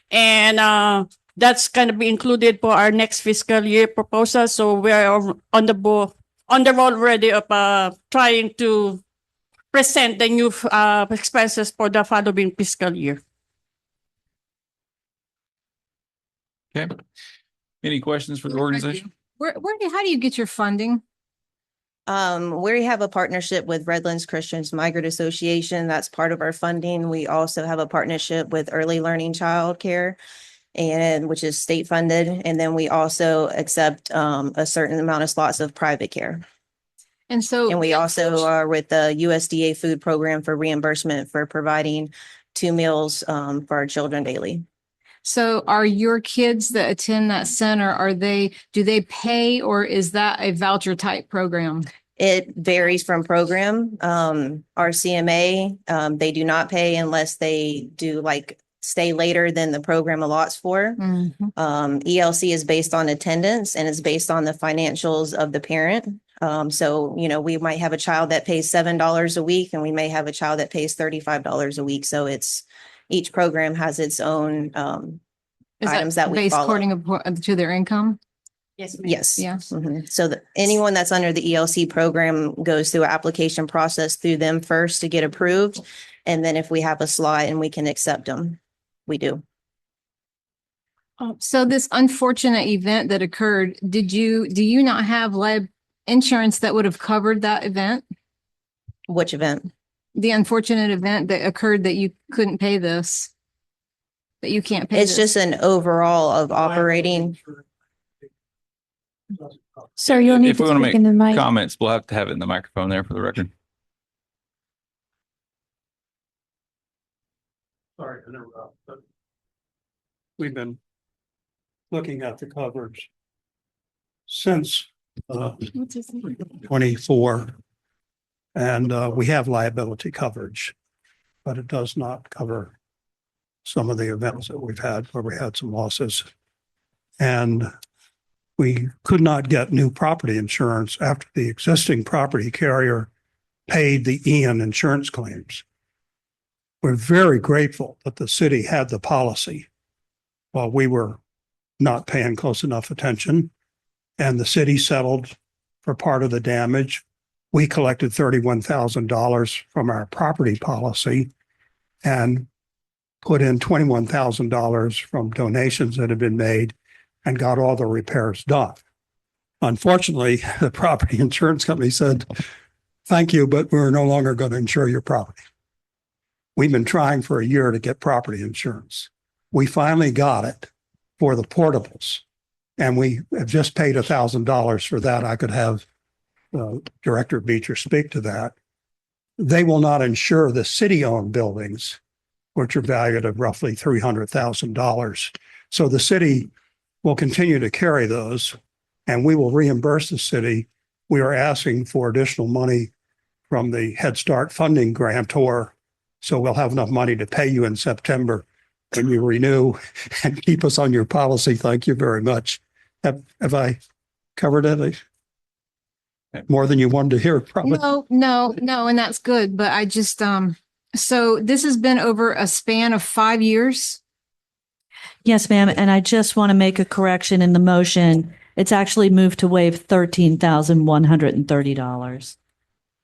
And that's going to be included for our next fiscal year proposal. So we're on the roll already of trying to present the new expenses for the following fiscal year. Okay. Any questions for the organization? How do you get your funding? We have a partnership with Redlands Christians Migrant Association. That's part of our funding. We also have a partnership with Early Learning Child Care, which is state funded. And then we also accept a certain amount of slots of private care. And we also are with the USDA food program for reimbursement for providing 2 meals for our children daily. So are your kids that attend that center, do they pay, or is that a voucher type program? It varies from program. Our CMA, they do not pay unless they do stay later than the program allots for. ELC is based on attendance and it's based on the financials of the parent. So, we might have a child that pays $7 a week and we may have a child that pays $35 a week. So each program has its own items that we based follow. according to their income? Yes. Yes. Mhm. So anyone that's under the ELC program goes through an application process through them first to get approved. And then if we have a slot and we can accept them, we do. So this unfortunate event that occurred, do you not have insurance that would have covered that event? Which event? The unfortunate event that occurred that you couldn't pay this, that you can't pay. It's just an overall of operating. Sir, you'll need If we to want to speak in the make mic. comments, we'll have to have it in the microphone there for the record. Sorry to interrupt, but we've been looking at the coverage since 24. And we have liability coverage, but it does not cover some of the events that we've had where we had some losses. And we could not get new property insurance after the existing property carrier paid the Ian insurance claims. We're very grateful that the city had the policy while we were not paying close enough attention. And the city settled for part of the damage. We collected $31,000 from our property policy and put in $21,000 from donations that had been made and got all the repairs done. Unfortunately, the property insurance company said, thank you, but we're no longer going to insure your property. We've been trying for a year to get property insurance. We finally got it for the portables. And we have just paid $1,000 for that. I could have Director Beecher speak to that. They will not insure the city-owned buildings, which are valued at roughly $300,000. So the city will continue to carry those, and we will reimburse the city. We are asking for additional money from the Head Start funding grantor, so we'll have enough money to pay you in September when you renew and keep us on your policy. Thank you very much. Have I covered it? More than you wanted to hear, probably. No, and that's good, but I just, so this has been over a span of 5 years? Yes, ma'am. And I just want to make a correction in the motion. It's actually moved to waive $13,130,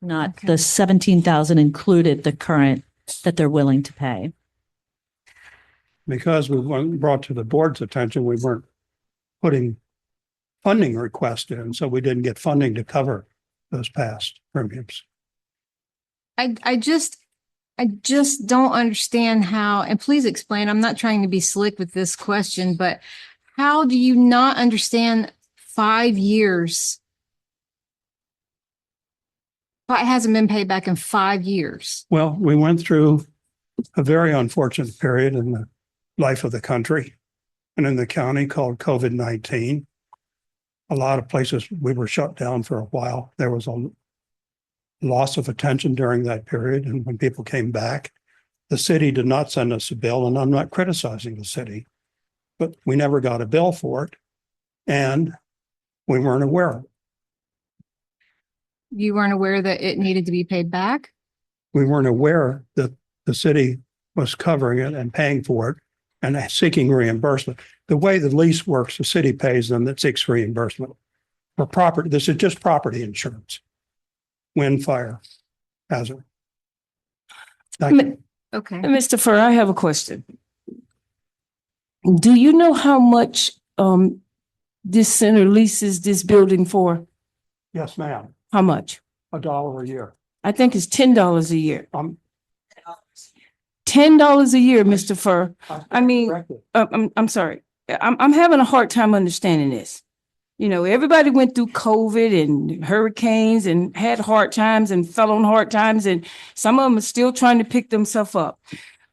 not the $17,000 included the current that they're willing to pay. Because we weren't brought to the board's attention, we weren't putting funding request in, so we didn't get funding to cover those past premiums. I just don't understand how, and please explain, I'm not trying to be slick with this question, but how do you not understand 5 years? It hasn't been paid back in 5 years. Well, we went through a very unfortunate period in the life of the country and in the county called COVID-19. A lot of places we were shut down for a while. There was a loss of attention during that period. And when people came back, the city did not send us a bill, and I'm not criticizing the city, but we never got a bill for it. And we weren't aware of it. You weren't aware that it needed to be paid back? We weren't aware that the city was covering it and paying for it and seeking reimbursement. The way the lease works, the city pays them that seeks reimbursement for property. This is just property insurance. Wind, fire, hazard. Okay. Mr. Furr, I have a question. Do you know how much this center leases this building for? Yes, ma'am. How much? $1 a year. I think it's $10 a year. $10 a year, Mr. Furr. I mean, I'm sorry. I'm having a hard time understanding this. You know, everybody went through COVID and hurricanes and had hard times and fell on hard times, and some of them are still trying to pick themselves up.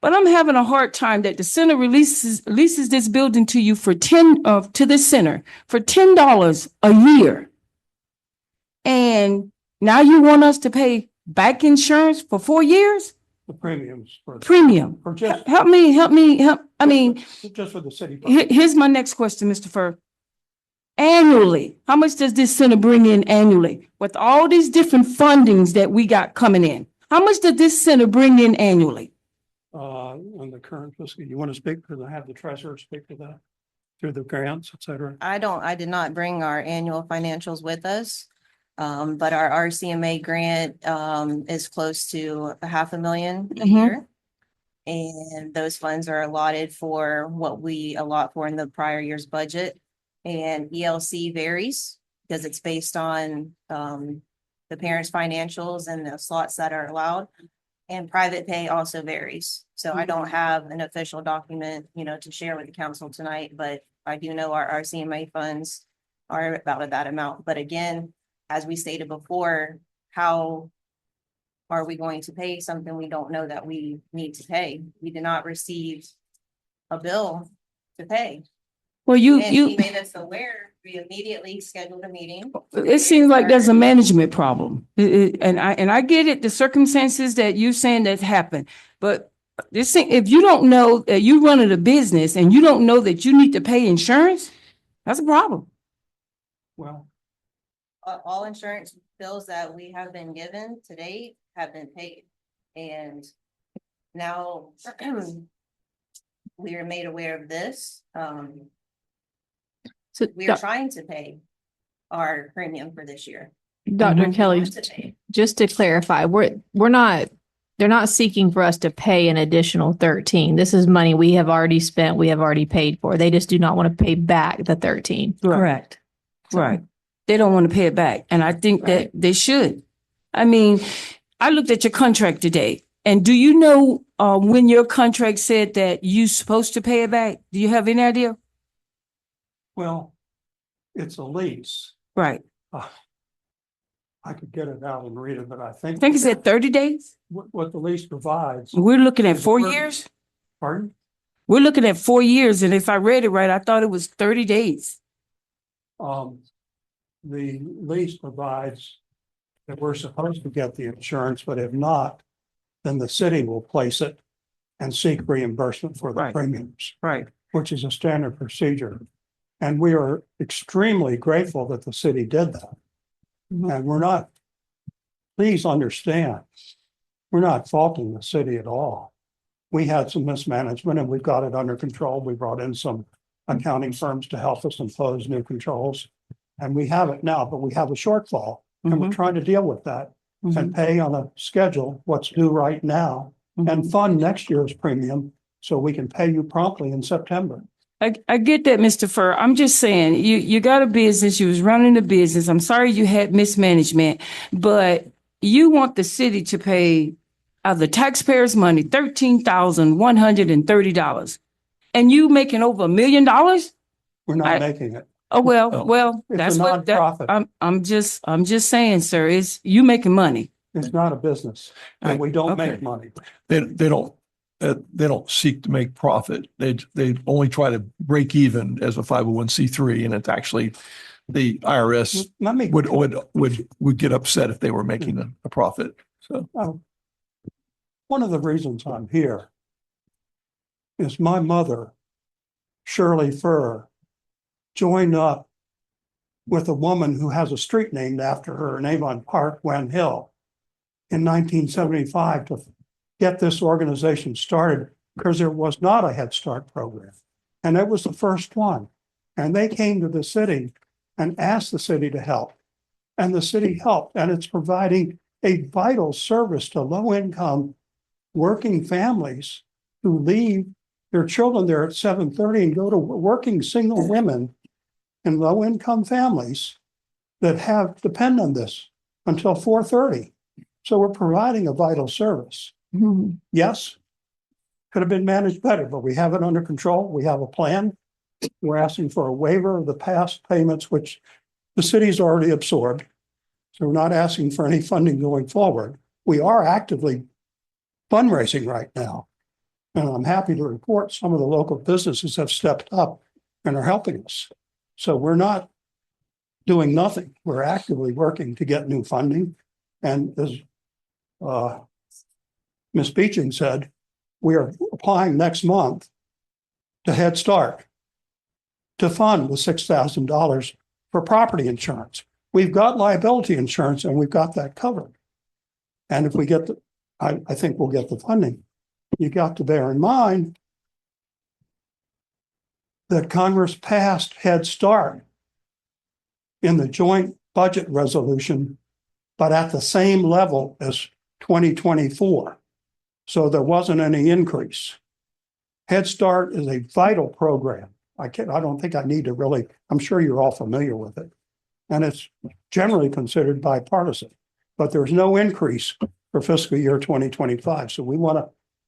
But I'm having a hard time that the center leases this building to you for to the center for $10 a year. And now you want us to pay back insurance for 4 years? The premiums for Premium. for just Help me. I mean, just for the city. here's my next question, Mr. Furr. Annually, how much does this center bring in annually? With all these different fundings that we got coming in, how much does this center bring in annually? On the current fiscal, you want to speak, because I have the treasurer speak to that through the grants, et cetera. I did not bring our annual financials with us. But our RCMA grant is close to $500,000 a year. And those funds are allotted for what we allot for in the prior year's budget. And ELC varies because it's based on the parents' financials and the slots that are allowed. And private pay also varies. So I don't have an official document, to share with the council tonight, but I do know our RCMA funds are about that amount. But again, as we stated before, how are we going to pay something we don't know that we need to pay? We did not receive a bill to pay. Well, And he made us aware. We immediately scheduled a meeting. It seems like there's a management problem. And I get it, the circumstances that you're saying that happened. But this thing, if you don't know that you running a business and you don't know that you need to pay insurance, that's a problem. Well, All insurance bills that we have been given to date have been paid. And now we are made aware of this. So We are trying to pay our premium for this year. Dr. Kelly, To pay. just to clarify, they're not seeking for us to pay an additional 13. This is money we have already spent, we have already paid for. They just do not want to pay back the 13. Correct. Right. they don't want to pay it back. And I think that they should. I mean, I looked at your contract today. And do you know when your contract said that you supposed to pay it back? Do you have any idea? Well, it's a lease. Right. I could get it out and read it, but I I think. think it said 30 days. What the lease provides. We're looking at is 4 for- years. Pardon? We're looking at 4 years. And if I read it right, I thought it was 30 days. The lease provides that we're supposed to get the insurance, but if not, then the city will place it and seek reimbursement for the Right. premiums, Right. which is a standard procedure. And we are extremely grateful that the city did that. And we're not, please understand, we're not faulting the city at all. We had some mismanagement and we've got it under control. We brought in some accounting firms to help us impose new controls. And we have it now, but we have a shortfall and we're trying to deal with that and pay on a schedule what's due right now and fund next year's premium so we can pay you promptly in September. I get that, Mr. Furr. I'm just saying, you got a business, you was running a business. I'm sorry you had mismanagement, but you want the city to pay out of the taxpayers' money, $13,130. And you making over $1 million? We're not making it. Oh, well, It's that's a what, nonprofit. I'm just saying, sir, is you making money. It's not a business and we don't make money. They don't seek to make profit. They only try to break even as a 501c3, and it's actually the IRS Let me, would get upset if they were making a profit. So one of the reasons I'm here is my mother, Shirley Furr, joined up with a woman who has a street named after her in Avon Park, Gwen Hill, in 1975 to get this organization started because there was not a Head Start program. And it was the first one. And they came to the city and asked the city to help. And the city helped. And it's providing a vital service to low-income working families who leave their children there at 7:30 and go to working single women in low-income families that depend on this until 4:30. So we're providing a vital service. Yes, could have been managed better, but we have it under control. We have a plan. We're asking for a waiver of the past payments, which the city's already absorbed. So we're not asking for any funding going forward. We are actively fundraising right now. And I'm happy to report some of the local businesses have stepped up and are helping us. So we're not doing nothing. We're actively working to get new funding. And as Ms. Beeching said, we are applying next month to Head Start to fund the $6,000 for property insurance. We've got liability insurance and we've got that covered. And if we get I think we'll get the funding. You got to bear in mind that Congress passed Head Start in the joint budget resolution, but at the same level as 2024. So there wasn't any increase. Head Start is a vital program. I don't think I need to really, I'm sure you're all familiar with it. And it's generally considered bipartisan, but there's no increase for fiscal year 2025. So we want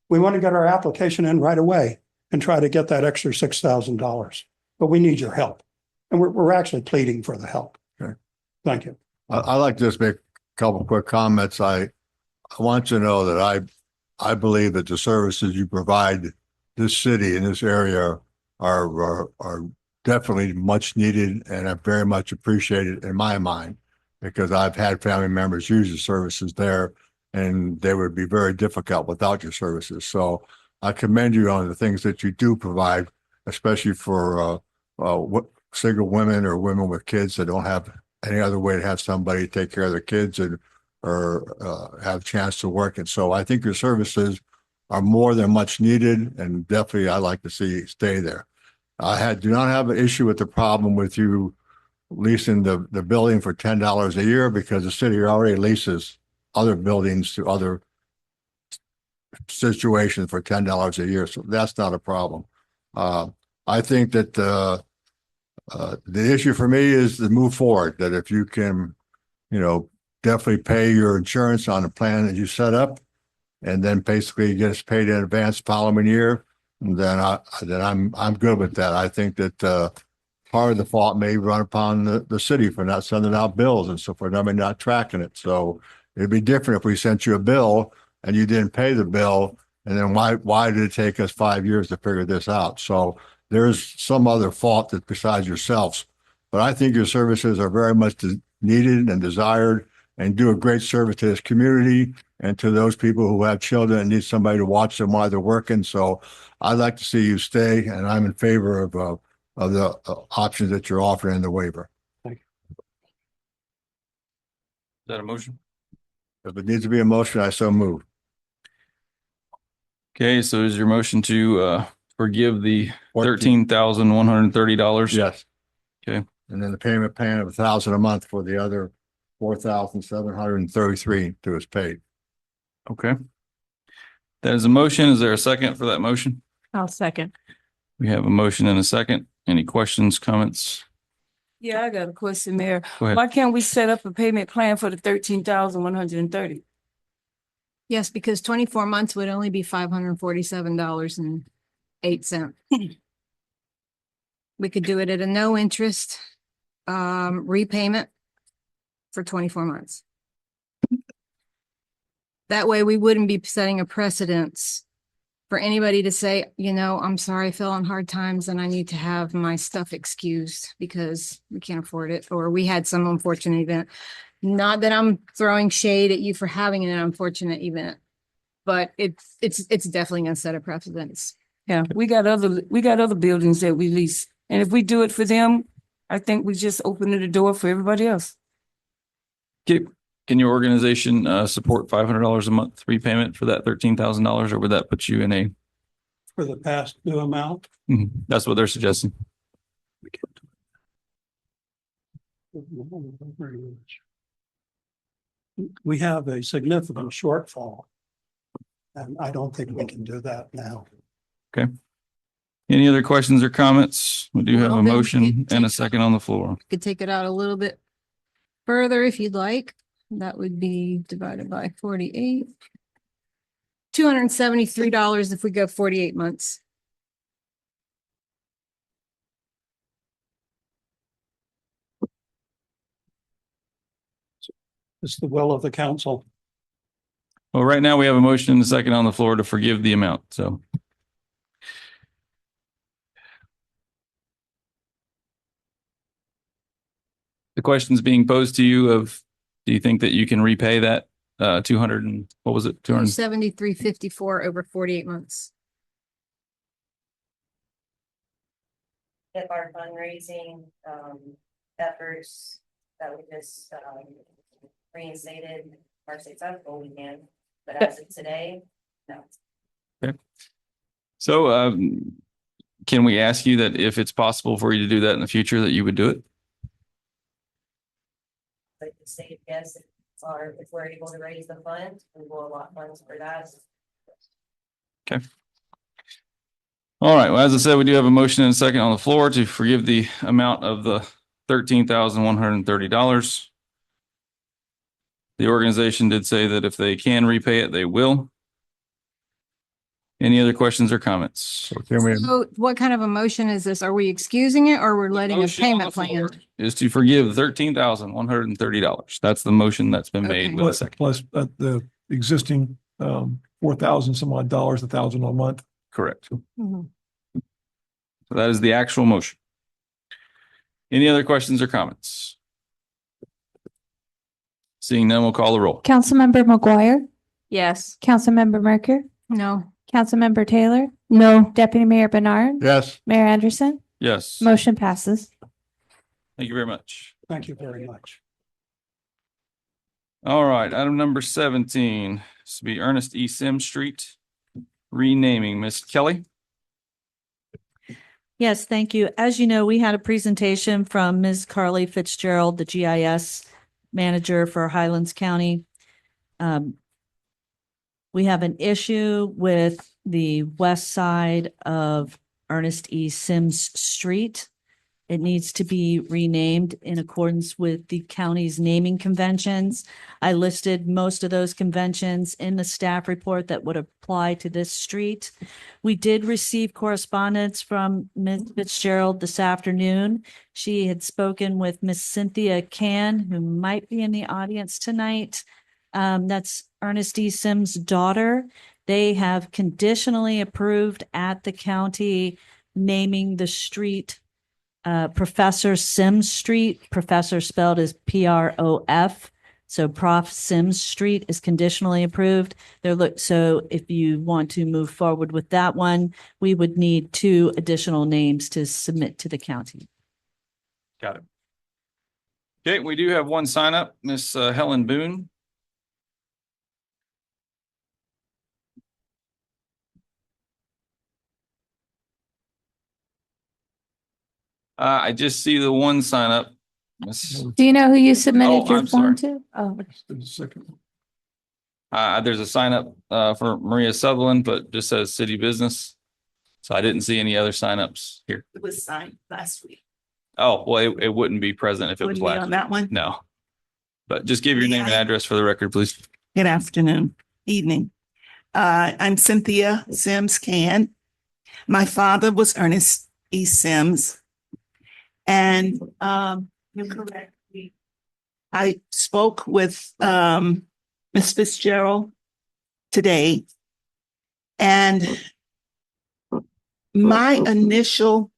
to get our application in right away and try to get that extra $6,000. But we need your help. And we're actually pleading for the help. Okay. Thank you. I'd like to just make a couple quick comments. I want you to know that I believe that the services you provide this city in this area are definitely much needed and are very much appreciated in my mind, because I've had family members use the services there and they would be very difficult without your services. So I commend you on the things that you do provide, especially for single women or women with kids that don't have any other way to have somebody take care of their kids or have a chance to work. And so I think your services are more than much needed, and definitely I'd like to see you stay there. I do not have an issue with the problem with you leasing the building for $10 a year, because the city already leases other buildings to other situations for $10 a year. So that's not a problem. I think that The issue for me is to move forward, that if you can, definitely pay your insurance on the plan that you set up, and then basically get us paid in advance following year, then I'm good with that. I think that, part of the fault may run upon the city for not sending out bills and so forth, I mean, not tracking it. So it'd be different if we sent you a bill and you didn't pay the bill. And then why did it take us 5 years to figure this out? So there's some other fault that besides yourselves. But I think your services are very much needed and desired, and do a great service to this community and to those people who have children and need somebody to watch them while they're working. So I'd like to see you stay, and I'm in favor of the options that you're offering in the waiver. Is that a motion? If it needs to be a motion, I so move. Okay, so is your motion to forgive the $13,130? Yes. Okay. And then the payment plan of $1,000 a month for the other $4,733 to us paid. Okay. That is a motion. Is there a second for that motion? I'll second. We have a motion and a second. Any questions, comments? Yeah, I got a question, Mayor. Go ahead. Why can't we set up a payment plan for the 13,130? Yes, because 24 months would only be $547.08. We could do it at a no interest repayment for 24 months. That way we wouldn't be setting a precedence for anybody to say, I'm sorry, I fell on hard times and I need to have my stuff excused because we can't afford it, or we had some unfortunate event. Not that I'm throwing shade at you for having an unfortunate event, but it's definitely gonna set a precedence. Yeah, we got other buildings that we lease. And if we do it for them, I think we just open the door for everybody else. Okay. Can your organization support $500 a month repayment for that $13,000, or would that put you in a? For the past due amount. That's what they're suggesting. We have a significant shortfall. And I don't think we can do that now. Okay. Any other questions or comments? We do have Well, a then motion and a second on the floor. Could take it out a little bit further if you'd like. That would be divided by 48. $273 if we go 48 months. It's the will of the council. Well, right now we have a motion and a second on the floor to forgive the amount, so. The question's being posed to you of, do you think that you can repay that 200 and what was it? 200? 73.54 over 48 months. If our fundraising efforts that we just reinstated are successful, we can. But as of today, no. Okay. So can we ask you that if it's possible for you to do that in the future, that you would do it? Like the state, yes, if we're able to raise the funds, we will allot funds for that. Okay. All right. Well, as I said, we do have a motion and a second on the floor to forgive the amount of the $13,130. The organization did say that if they can repay it, they will. Any other questions or comments? So what kind of a motion is this? Are we excusing it or we're letting a Motion on payment the floor plan? is to forgive $13,130. That's the motion that's been made with a second. Plus the existing 4,000 some odd dollars, 1,000 a month. Correct. Mhm. So that is the actual motion. Any other questions or comments? Seeing none, we'll call the roll. Councilmember McGuire, Yes. Councilmember Merker, No. Councilmember Taylor, No. Deputy Mayor Bernard, Yes. Mayor Anderson, Yes. motion passes. Thank you very much. Thank you very much. All right, item number 17, this will be Ernest E. Sims Street, renaming. Miss Kelly? Yes, thank you. As you know, we had a presentation from Ms. Carly Fitzgerald, the GIS manager for Highlands County. We have an issue with the west side of Ernest E. Sims Street. It needs to be renamed in accordance with the county's naming conventions. I listed most of those conventions in the staff report that would apply to this street. We did receive correspondence from Ms. Fitzgerald this afternoon. She had spoken with Miss Cynthia Can, who might be in the audience tonight. That's Ernest E. Sims' daughter. They have conditionally approved at the county naming the street Professor Sims Street. Professor spelled as Prof. So Prof. Sims Street is conditionally approved. So if you want to move forward with that one, we would need 2 additional names to submit to the county. Got it. Okay, we do have one sign up, Miss Helen Boone. I just see the one sign up. Do you know who you submitted Oh, your I'm form sorry. to? Oh, There's a sign up for Maria Sutherland, but just says city business. So I didn't see any other signups here. It was signed last week. Oh, well, it wouldn't be present if it was Wouldn't be last. on that one? No. But just give your name and address for the record, please. Good afternoon, evening. I'm Cynthia Sims Can. My father was Ernest E. Sims. And you're correct. I spoke with Ms. Fitzgerald today. And my initial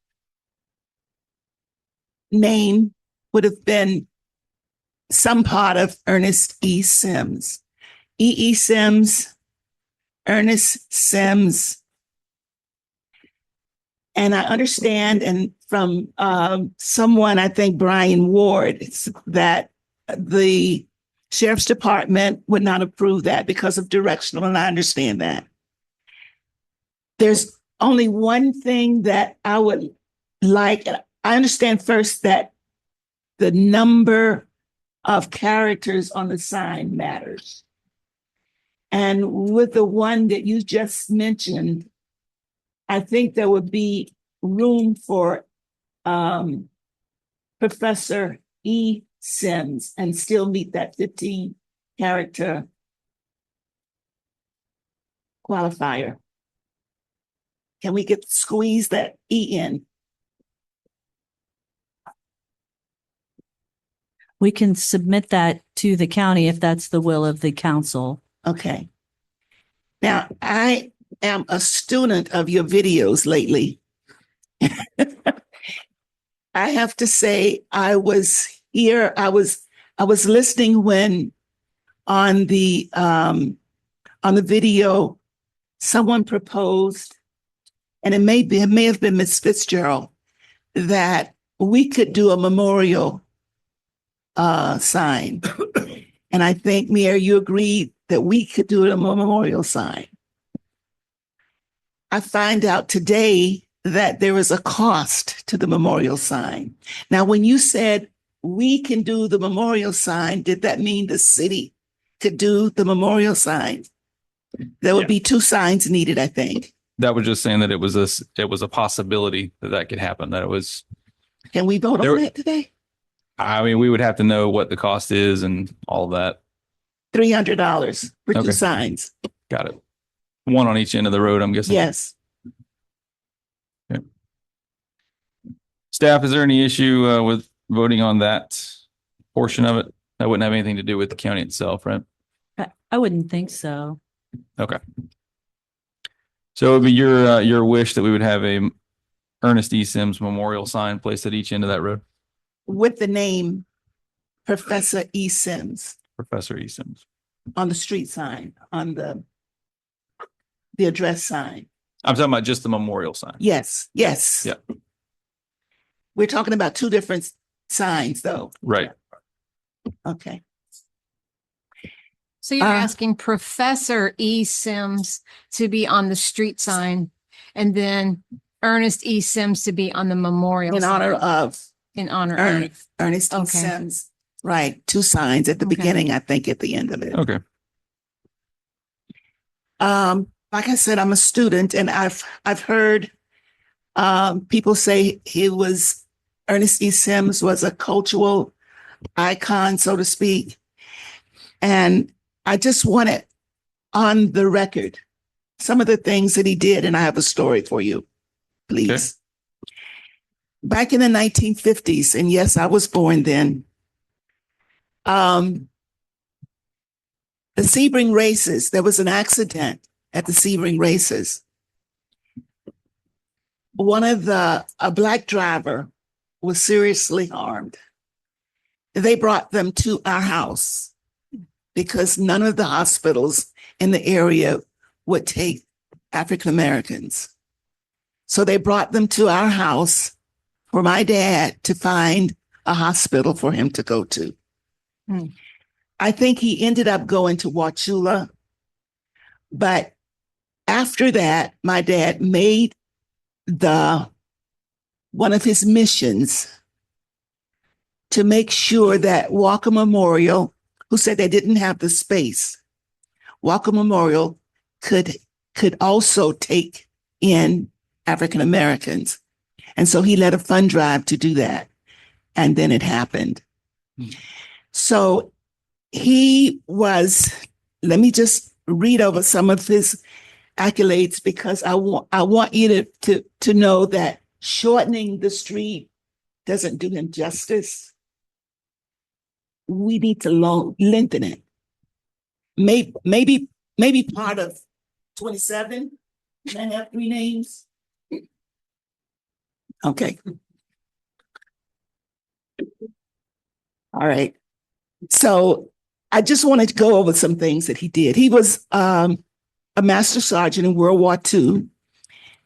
name would have been some part of Ernest E. Sims. E. Sims, Ernest Sims. And I understand, and from someone, I think Brian Ward, that the sheriff's department would not approve that because of directional, and I understand that. There's only one thing that I would like. I understand first that the number of characters on the sign matters. And with the one that you just mentioned, I think there would be room for Professor E. Sims and still meet that 15 character qualifier. Can we squeeze that E in? We can submit that to the county if that's the will of the council. Okay. Now, I am a student of your videos lately. I have to say, I was here, I was listening when on the video, someone proposed, and it may have been Miss Fitzgerald, that we could do a memorial sign. And I think, Mayor, you agreed that we could do a memorial sign. I find out today that there is a cost to the memorial sign. Now, when you said we can do the memorial sign, did that mean the city could do the memorial sign? There would be 2 signs needed, I think. That was just saying that it was a possibility that could happen, that it was. Can we vote on that today? I mean, we would have to know what the cost is and all of that. $300 for Okay. 2 signs. Got it. One on each end of the road, I'm guessing. Yes. Okay. Staff, is there any issue with voting on that portion of it? That wouldn't have anything to do with the county itself, right? I wouldn't think so. Okay. So it would be your wish that we would have a Ernest E. Sims memorial sign placed at each end of that road? With the name Professor E. Sims Professor E. Sims. on the street sign, on the address sign. I'm talking about just the memorial sign. Yes, yes. Yeah. We're talking about 2 different signs, though. Right. Okay. So you're asking Professor E. Sims to be on the street sign and then Ernest E. Sims to be on the memorial. In honor of. In honor of. Ernest E. Okay. Sims. Right, 2 signs at the beginning, I think at the end of it. Okay. Like I said, I'm a student and I've heard people say it was Ernest E. Sims was a cultural icon, so to speak. And I just wanted on the record some of the things that he did, and I have a story for you, please. Back in the 1950s, and yes, I was born then, the Sebring races, there was an accident at the Sebring races. A black driver was seriously harmed. They brought them to our house because none of the hospitals in the area would take African Americans. So they brought them to our house for my dad to find a hospital for him to go to. I think he ended up going to Wauchula, but after that, my dad made one of his missions to make sure that Walker Memorial, who said they didn't have the space, Walker Memorial could also take in African Americans. And so he led a fund drive to do that. And then it happened. So let me just read over some of his accolades because I want you to know that shortening the street doesn't do him justice. We need to lengthen it. Maybe part of 27. Can I have 3 names? Okay. All right. So I just wanted to go over some things that he did. He was a master sergeant in World War II.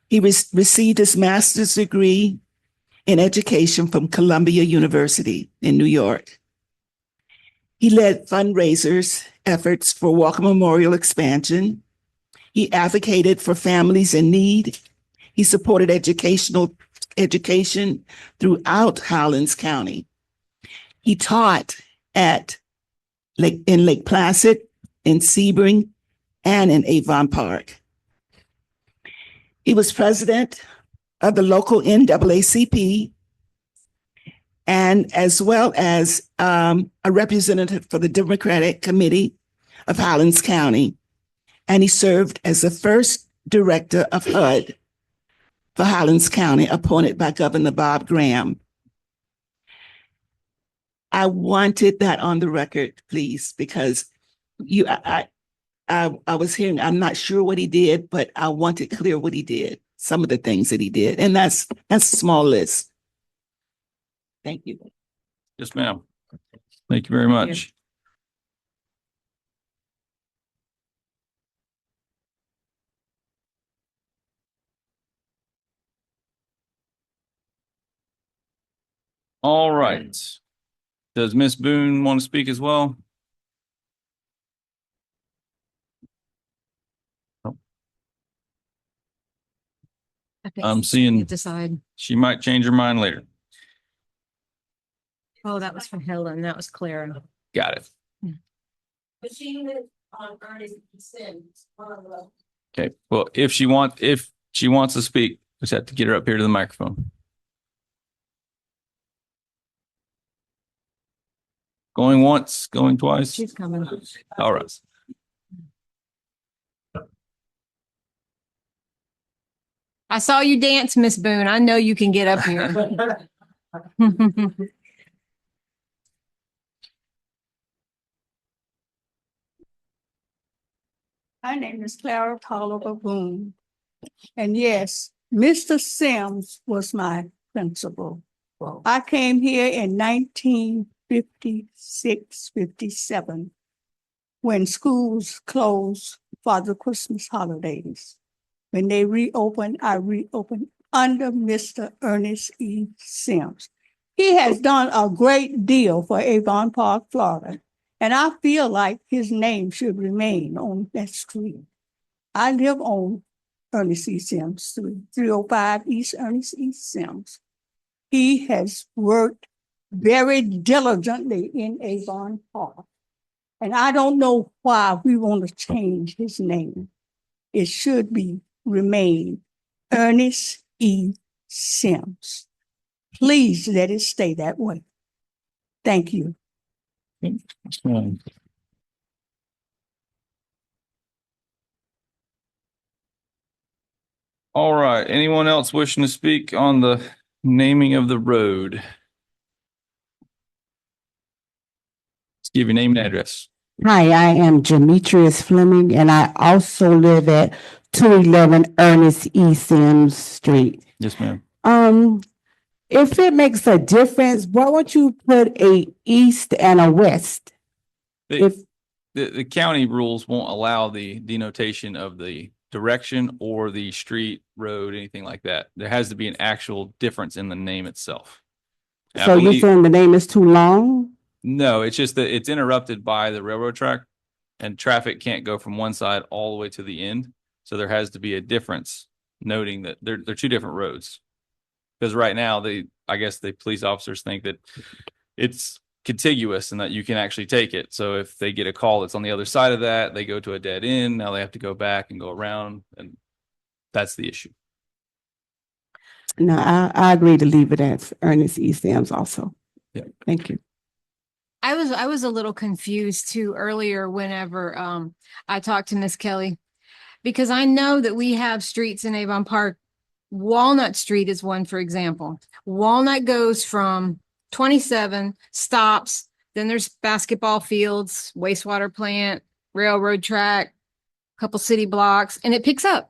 He received his master's degree in education from Columbia University in New York. He led fundraisers efforts for Walker Memorial expansion. He advocated for families in need. He supported education throughout Highlands County. He taught in Lake Placid, in Sebring, and in Avon Park. He was president of the local NAACP, and as well as a representative for the Democratic Committee of Highlands County. And he served as the first director of HUD for Highlands County, appointed by Governor Bob Graham. I wanted that on the record, please, because I was hearing, I'm not sure what he did, but I wanted clear what he did, some of the things that he did. And that's a small list. Thank you. Yes, ma'am. Thank you very much. All right. Does Ms. Boone want to speak as well? I think I'm you seeing decide. she might change her mind later. Oh, that was from Helen. That was Clara. Got it. But she lived on Ernest Sims. Okay. Well, if she wants to speak, just have to get her up here to the microphone. Going once, going twice. She's coming. All right. I saw you dance, Miss Boone. I know you can get up here. My name is Clara Tolliver Boone. And yes, Mr. Sims was my principal. I came here in 1956, 57, when schools closed for the Christmas holidays. When they reopened, I reopened under Mr. Ernest E. Sims. He has done a great deal for Avon Park, Florida, and I feel like his name should remain on that street. I live on Ernest E. Sims Street, 305 East Ernest E. Sims. He has worked very diligently in Avon Park, and I don't know why we want to change his name. It should remain Ernest E. Sims. please let it stay that way. Thank you. All right. Anyone else wishing to speak on the naming of the road? Let's give your name and address. Hi, I am Demetrius Fleming, and I also live at 211 Ernest E. Sims Street. Yes, ma'am. If it makes a difference, why won't you put a east and a west? The county rules won't allow the denotation of the direction or the street, road, anything like that. There has to be an actual difference in the name itself. And I So you're believe- saying the name is too long? No, it's just that it's interrupted by the railroad track and traffic can't go from one side all the way to the end. So there has to be a difference, noting that they're two different roads. Because right now, I guess the police officers think that it's contiguous and that you can actually take it. So if they get a call that's on the other side of that, they go to a dead end. Now they have to go back and go around, and that's the issue. No, I agree to leave it as Ernest E. Sims also. Yeah. Thank you. I was a little confused too earlier whenever I talked to Miss Kelly, because I know that we have streets in Avon Park. Walnut Street is one, for example. Walnut goes from 27, stops, then there's basketball fields, wastewater plant, railroad track, couple city blocks, and it picks up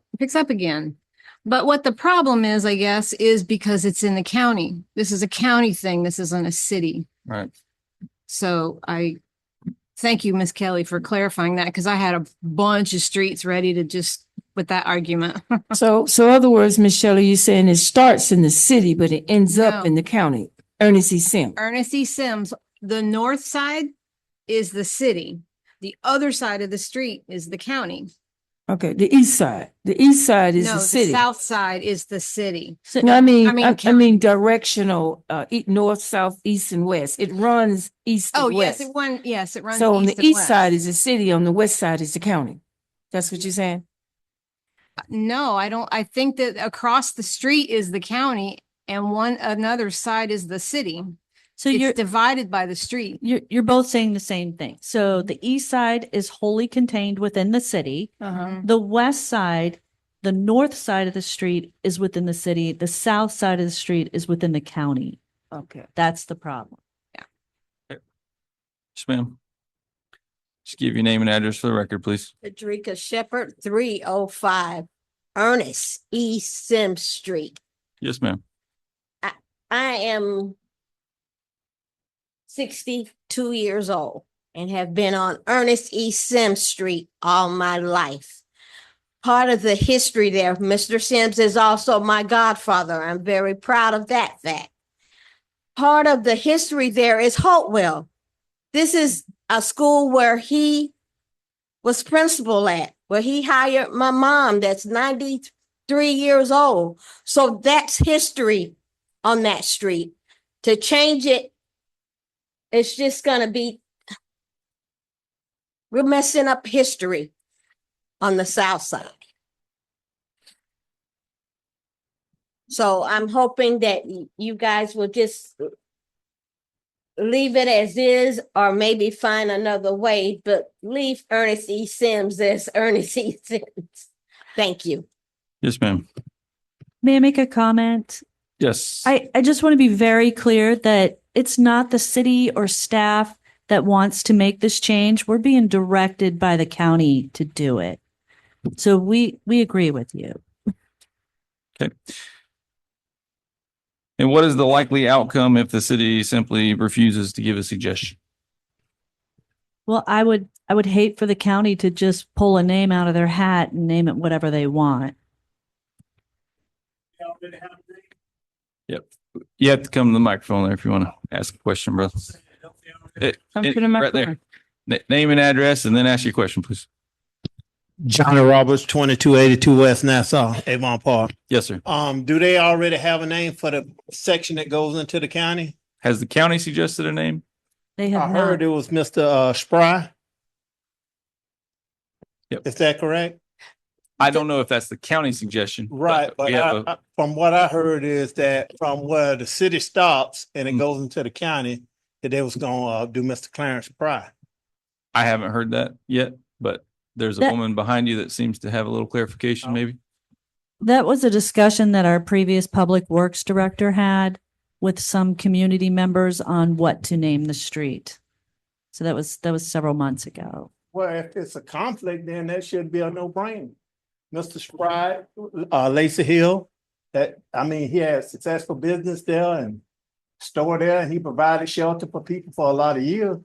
again. But what the problem is, I guess, is because it's in the county. This is a county thing. This isn't a city. Right. So I thank you, Miss Kelly, for clarifying that, because I had a bunch of streets ready to just with that argument. So other words, Miss Shelley, you're saying it starts in the city, but it ends up No. in the county. Ernest E. Sims. Ernest E. Sims, the north side is the city. The other side of the street is the county. Okay, the east side. The east side is No, the the city. south side is the city. So, I mean, I mean, I mean directional, north, south, east, and west. It runs east Oh, and west. yes, it runs. So on the and east west. side is the city, on the west side is the county. That's what you're saying? No, I don't. I think that across the street is the county and another side is the city. So It's you're divided by the street. you're both saying the same thing. So the east side is wholly contained within the city. Uh-huh. The west side, the north side of the street is within the city. The south side of the street is within the county. Okay. That's the problem. Yes, ma'am. Just give your name and address for the record, please. Frederica Shepherd, 305 Ernest E. Sims Street. Yes, ma'am. I am 62 years old and have been on Ernest E. Sims Street all my life. Part of the history there, Mr. Sims is also my godfather. I'm very proud of that fact. Part of the history there is Hopewell. This is a school where he was principal at, where he hired my mom that's 93 years old. So that's history on that street. To change it, it's just gonna be, we're messing up history on the south side. So I'm hoping that you guys will just leave it as is, or maybe find another way, but leave Ernest E. Sims as Ernest E. Sims. Thank you. Yes, ma'am. May I make a comment? Yes. I just want to be very clear that it's not the city or staff that wants to make this change. We're being directed by the county to do it. So we agree with you. Okay. And what is the likely outcome if the city simply refuses to give a suggestion? Well, I would hate for the county to just pull a name out of their hat and name it whatever they want. Yep. You have to come to the microphone there if you want to ask a question, brother. Come to the Right microphone. there. Name and address and then ask your question, please. Johnny Roberts, 2282 West Nassau, Avon Park. Yes, sir. Do they already have a name for the section that goes into the county? Has the county suggested a name? They I have heard not. it was Mr. Spry. Yep. Is that correct? I don't know if that's the county suggestion. Right, but we have a- from what I heard is that from where the city stops and it Mm. goes into the county, that they was gonna do Mr. Clarence Pry. I haven't heard that yet, but there's a That- woman behind you that seems to have a little clarification, maybe. That was a discussion that our previous public works director had with some community members on what to name the street. So that was several months ago. Well, if it's a conflict, then that should be a no-brainer. Mr. Spry, Lacey Hill, he had successful business there and store there, and he provided shelter for people for a lot of years.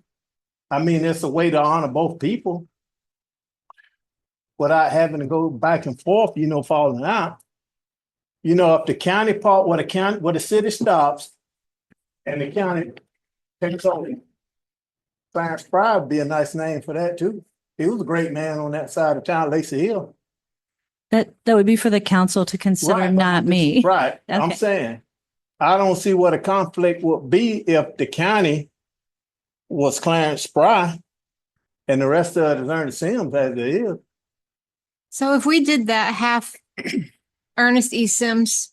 I mean, it's a way to honor both people without having to go back and forth, falling out. If the county part, where the city stops and the county takes over, Clarence Spry would be a nice name for that too. He was a great man on that side of town, Lacey Hill. That would be for the council to consider, Right, not me. Right, I'm Okay. saying, I don't see what a conflict would be if the county was Clarence Spry and the rest of it is Ernest Sims as it is. So if we did that half Ernest E. Sims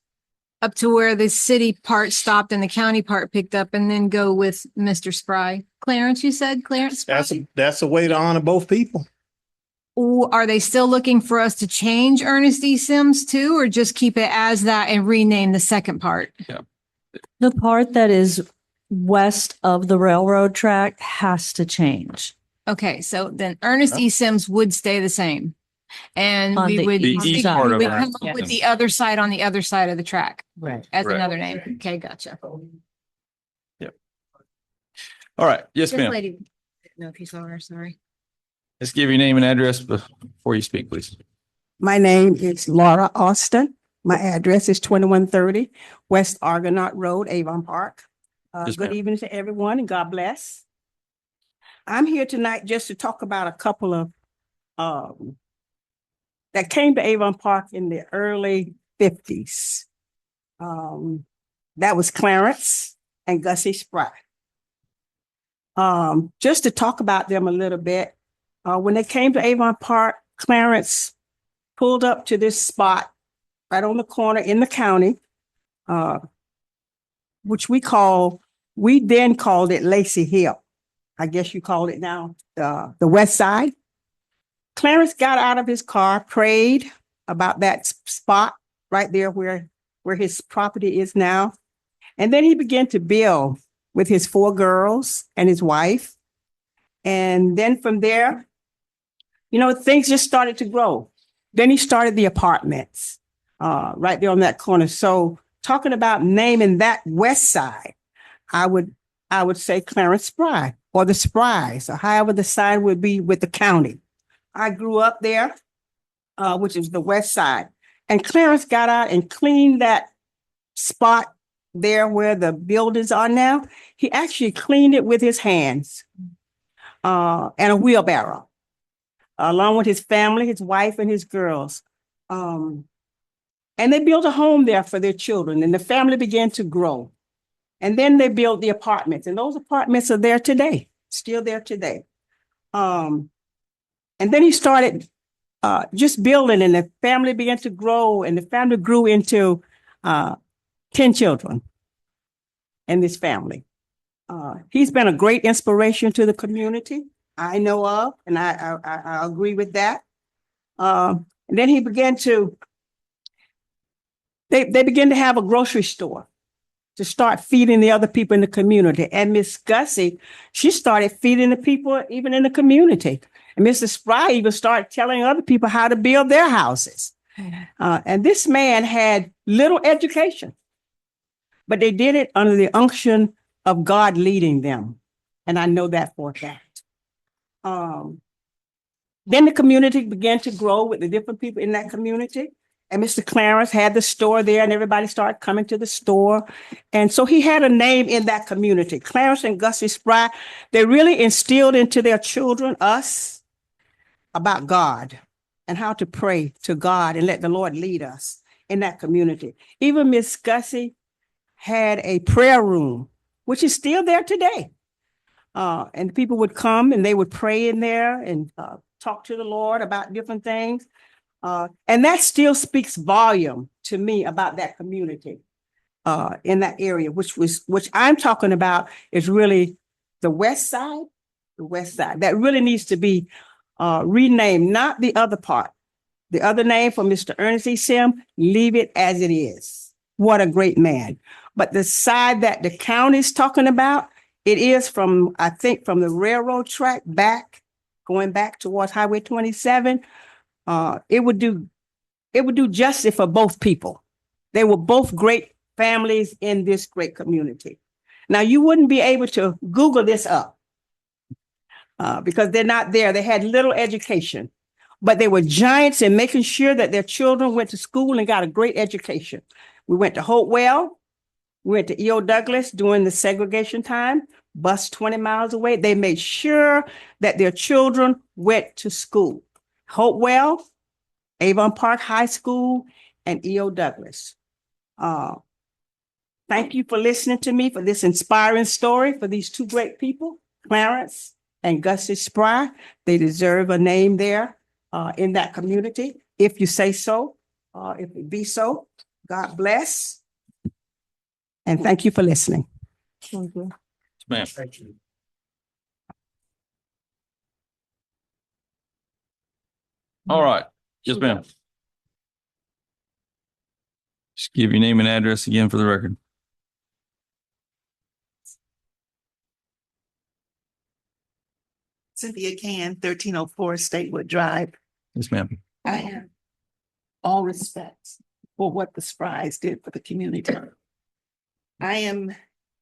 up to where the city part stopped and the county part picked up and then go with Mr. Spry. Clarence, you said Clarence Spry? That's a way to honor both people. Are they still looking for us to change Ernest E. Sims too, or just keep it as that and rename the second part? The part that is west of the railroad track has to change. Okay, so then Ernest E. Sims would stay the same. And On we the would, east side. we would Part of come it. up with the other side on the other side of the track Right. as Right. another name. Okay, gotcha. All right. Yes, This ma'am. lady, didn't know if you saw her, sorry. Let's give your name and address before you speak, please. My name is Laura Austin. My address is 2130 West Argonaut Road, Avon Park. Yes, Good ma'am. evening to everyone and God bless. I'm here tonight just to talk about a couple of that came to Avon Park in the early 50s. That was Clarence and Gussie Spry. Just to talk about them a little bit, when they came to Avon Park, Clarence pulled up to this spot right on the corner in the county, which we then called it Lacey Hill. I guess you call it now the west side. Clarence got out of his car, prayed about that spot right there where his property is now. And then he began to build with his 4 girls and his wife. And then from there, things just started to grow. Then he started the apartments right there on that corner. So talking about naming that west side, I would say Clarence Spry or the Sprys or however the sign would be with the county. I grew up there, which is the west side. And Clarence got out and cleaned that spot there where the buildings are now. He actually cleaned it with his hands and a wheelbarrow, along with his family, his wife, and his girls. And they built a home there for their children, and the family began to grow. And then they built the apartments, and those apartments are there today, still there today. And then he started just building, and the family began to grow, and the family grew into 10 children in this family. He's been a great inspiration to the community I know of, and I agree with that. And then he began to, they began to have a grocery store to start feeding the other people in the community. And Miss Gussie, she started feeding the people even in the community. And Mr. Spry even started telling other people how to build their houses. And this man had little education, but they did it under the unction of God leading them. And I know that for a fact. Then the community began to grow with the different people in that community. And Mr. Clarence had the store there, and everybody started coming to the store. And so he had a name in that community. Clarence and Gussie Spry, they really instilled into their children, us, about God and how to pray to God and let the Lord lead us in that community. Even Miss Gussie had a prayer room, which is still there today. And people would come and they would pray in there and talk to the Lord about different things. And that still speaks volume to me about that community in that area, which I'm talking about is really the west side, that really needs to be renamed, not the other part. The other name for Mr. Ernest E. Sim, leave it as it is. What a great man. But the side that the county's talking about, it is from, I think, from the railroad track back, going back towards Highway 27. It would do justice for both people. They were both great families in this great community. Now, you wouldn't be able to Google this up because they're not there. They had little education, but they were giants in making sure that their children went to school and got a great education. We went to Hopewell. We went to E.O. Douglas during the segregation time, bus 20 miles away. They made sure that their children went to school. Hopewell, Avon Park High School, and E.O. Douglas. Thank you for listening to me for this inspiring story for these two great people, Clarence and Gussie Spry. They deserve a name there in that community. If you say so, if it be so, God bless. And thank you for listening. Thank you. Ma'am. All right. Yes, ma'am. Just give your name and address again for the record. Cynthia Can, 1304 Statewood Drive. Yes, ma'am. I have all respect for what the Sprys did for the community. I am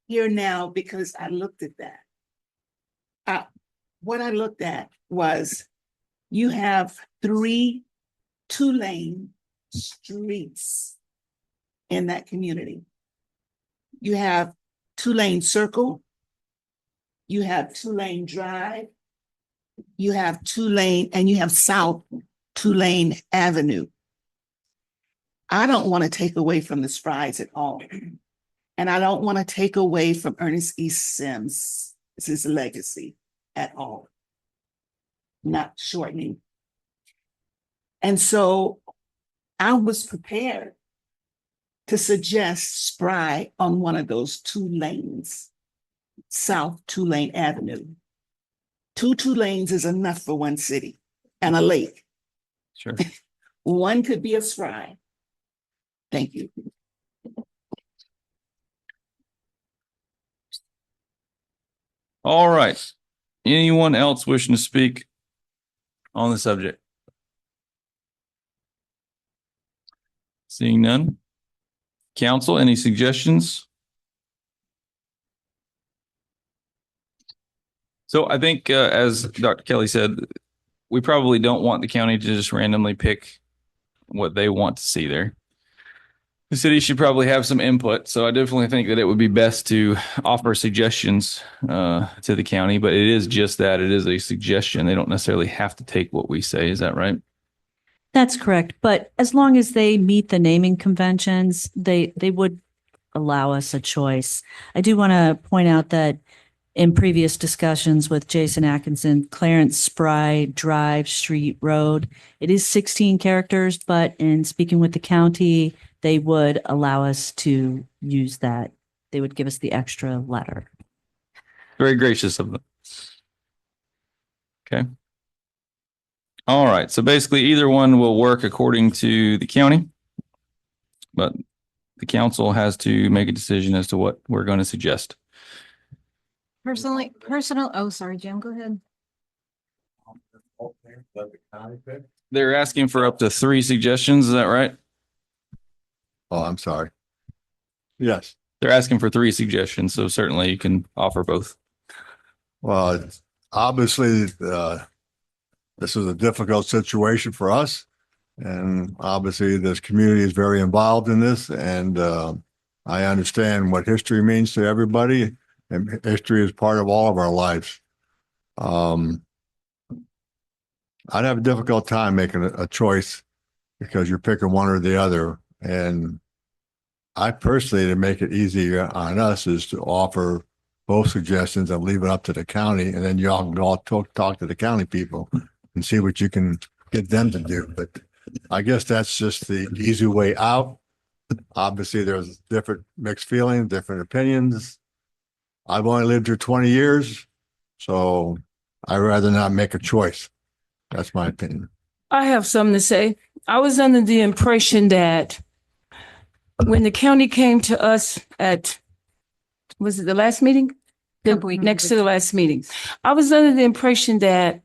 here now because I looked at that. What I looked at was you have 3 two-lane streets in that community. You have 2-lane circle. You have 2-lane drive. You have 2-lane, and you have South 2-lane Avenue. I don't want to take away from the Sprys at all. And I don't want to take away from Ernest E. Sims, his legacy at all. Not shortening. And so I was prepared to suggest Spry on one of those 2 lanes, South 2-lane Avenue. 2 lanes is enough for one city and a lake. Sure. One could be a Spry. Thank you. All right. Anyone else wishing to speak on the subject? Seeing none. Council, any suggestions? So I think, as Dr. Kelly said, we probably don't want the county to just randomly pick what they want to see there. The city should probably have some input. So I definitely think that it would be best to offer suggestions to the county, but it is just that it is a suggestion. They don't necessarily have to take what we say. Is that right? That's correct. But as long as they meet the naming conventions, they would allow us a choice. I do want to point out that in previous discussions with Jason Atkinson, Clarence Spry Drive Street Road, it is 16 characters, but in speaking with the county, they would allow us to use that. They would give us the extra letter. Very gracious of them. Okay. All right. So basically either one will work according to the county, but the council has to make a decision as to what we're going to suggest. Oh, sorry, Jim, go ahead. They're asking for up to 3 suggestions. Is that right? Oh, I'm sorry. Yes. They're asking for 3 suggestions. So certainly you can offer both. Well, obviously, this is a difficult situation for us. And obviously, this community is very involved in this. And I understand what history means to everybody. And history is part of all of our lives. I'd have a difficult time making a choice because you're picking one or the other. And I personally, to make it easier on us, is to offer both suggestions and leave it up to the county. And then y'all can all talk to the county people and see what you can get them to do. But I guess that's just the easy way out. Obviously, there's different mixed feelings, different opinions. I've only lived here 20 years, so I'd rather not make a choice. That's my opinion. I have something to say. I was under the impression that when the county came to us at, was it the last meeting? Next to the last meeting. I was under the impression that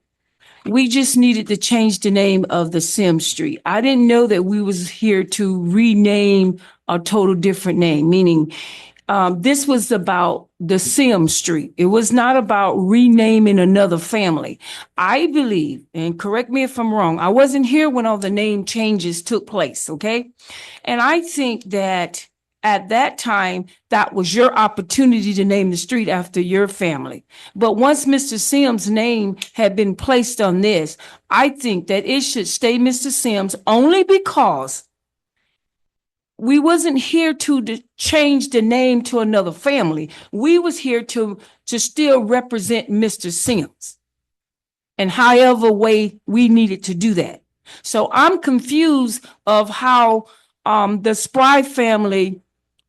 we just needed to change the name of the Sims Street. I didn't know that we was here to rename a total different name, meaning this was about the Sims Street. It was not about renaming another family. I believe, and correct me if I'm wrong, I wasn't here when all the name changes took place, okay? And I think that at that time, that was your opportunity to name the street after your family. But once Mr. Sims' name had been placed on this, I think that it should stay Mr. Sims only because we wasn't here to change the name to another family. We was here to still represent Mr. Sims and however way we needed to do that. So I'm confused of how the Spry family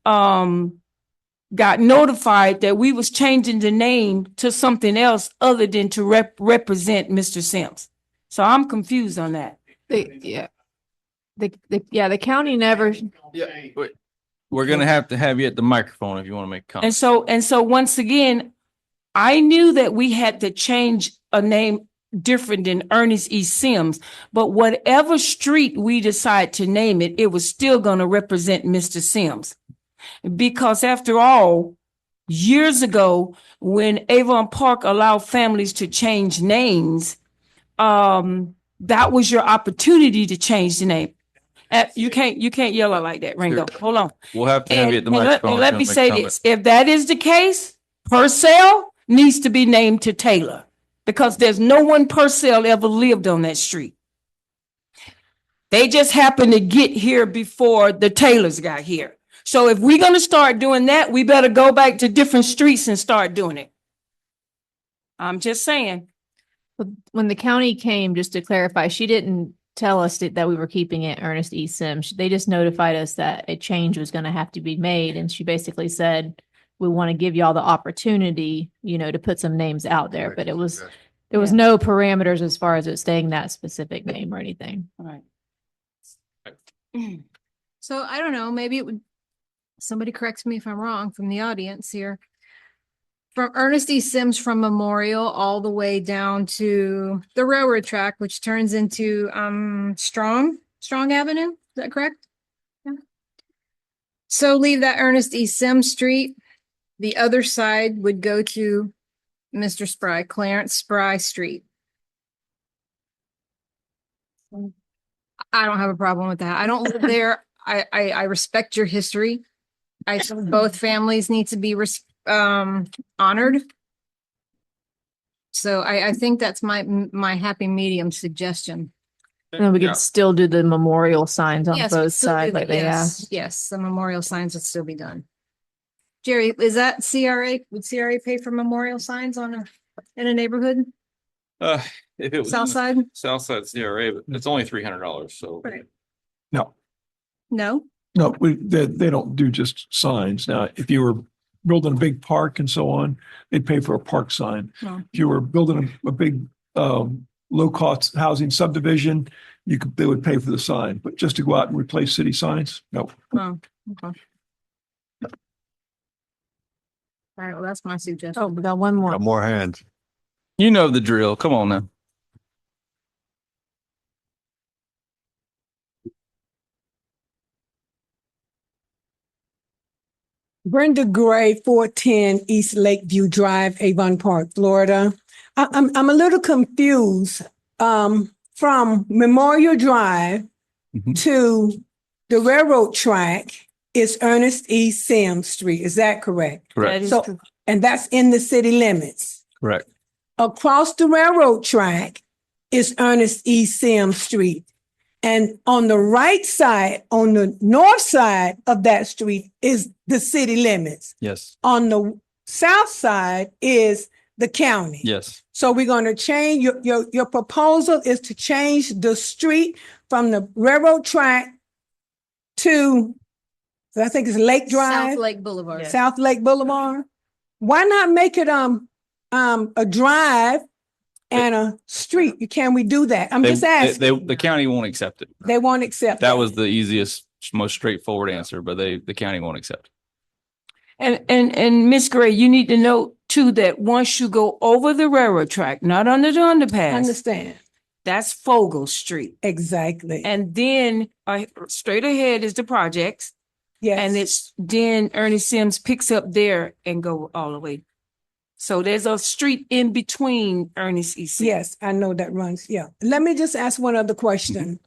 got notified that we was changing the name to something else other than to represent Mr. Sims. So I'm confused on that. The county never, We're gonna have to have you at the microphone if you want to make a comment. And so once again, I knew that we had to change a name different than Ernest E. Sims, but whatever street we decide to name it, it was still going to represent Mr. Sims. Because after all, years ago, when Avon Park allowed families to change names, that was your opportunity to change the name. You can't yell out like that, Ringo. Hold on. We'll have to have you at the microphone. And if let you me wanna make a say comment. this, if that is the case, Purcell needs to be named to Taylor because there's no one Purcell ever lived on that street. They just happened to get here before the Taylors got here. So if we're going to start doing that, we better go back to different streets and start doing it. I'm just saying. when the county came, just to clarify, she didn't tell us that we were keeping it Ernest E. Sims. They just notified us that a change was going to have to be made. And she basically said, we want to give y'all the opportunity, to put some names out there, but there was no parameters as far as it staying that specific name or anything. All right. So I don't know, maybe it would, somebody corrects me if I'm wrong from the audience here. From Ernest E. Sims from Memorial all the way down to the railroad track, which turns into Strong Avenue. Is that correct? Yeah. So leave that Ernest E. Sims Street. The other side would go to Mr. Spry, Clarence Spry Street. I don't have a problem with that. I don't live there. I respect your history. I think both families need to be honored. So I think that's my happy medium suggestion. And we could still do the memorial signs on Yes, both still do sides that. like they Yes, asked. yes, the memorial signs would still be done. Jerry, is that CRA? Would CRA pay for memorial signs in a neighborhood? If it was South side? South side CRA, but it's only $300. So Right. No, No? they don't do just signs. Now, if you were building a big park and so on, they'd pay for a park sign. No. If you were building a big low-cost housing subdivision, they would pay for the sign. But just to go out and replace city signs, no. Oh, okay. All right, well, that's my suggestion. Oh, we got one more. Got more hands. you know the drill. Come on now. Brenda Gray, 410 East Lakeview Drive, Avon Park, Florida. I'm a little confused. From Memorial Drive to the railroad track is Ernest E. Sims Street. Is that correct? Correct. That is So, correct. and that's in the city limits. Correct. Across the railroad track is Ernest E. Sims Street. And on the right side, on the north side of that street is the city limits. Yes. On the south side is the county. Yes. So we're going to change, your proposal is to change the street from the railroad track to, I think it's Lake Drive. South Lake Boulevard. South Lake Boulevard. Why not make it, a drive and a street? Can we do that? I'm just asking. The county won't accept it. They won't accept That was the easiest, most straightforward answer, but the county won't accept it. And Ms. Gray, you need to know too, that once you go over the railroad track, not under the underpass. Understand. That's Fogle Street. Exactly. And then straight ahead is the projects. Yes. And it's then Ernest Sims picks up there and go all the way. So there's a street in between Ernest E. Sims. Yes, I know that runs. Yeah. Let me just ask one other question.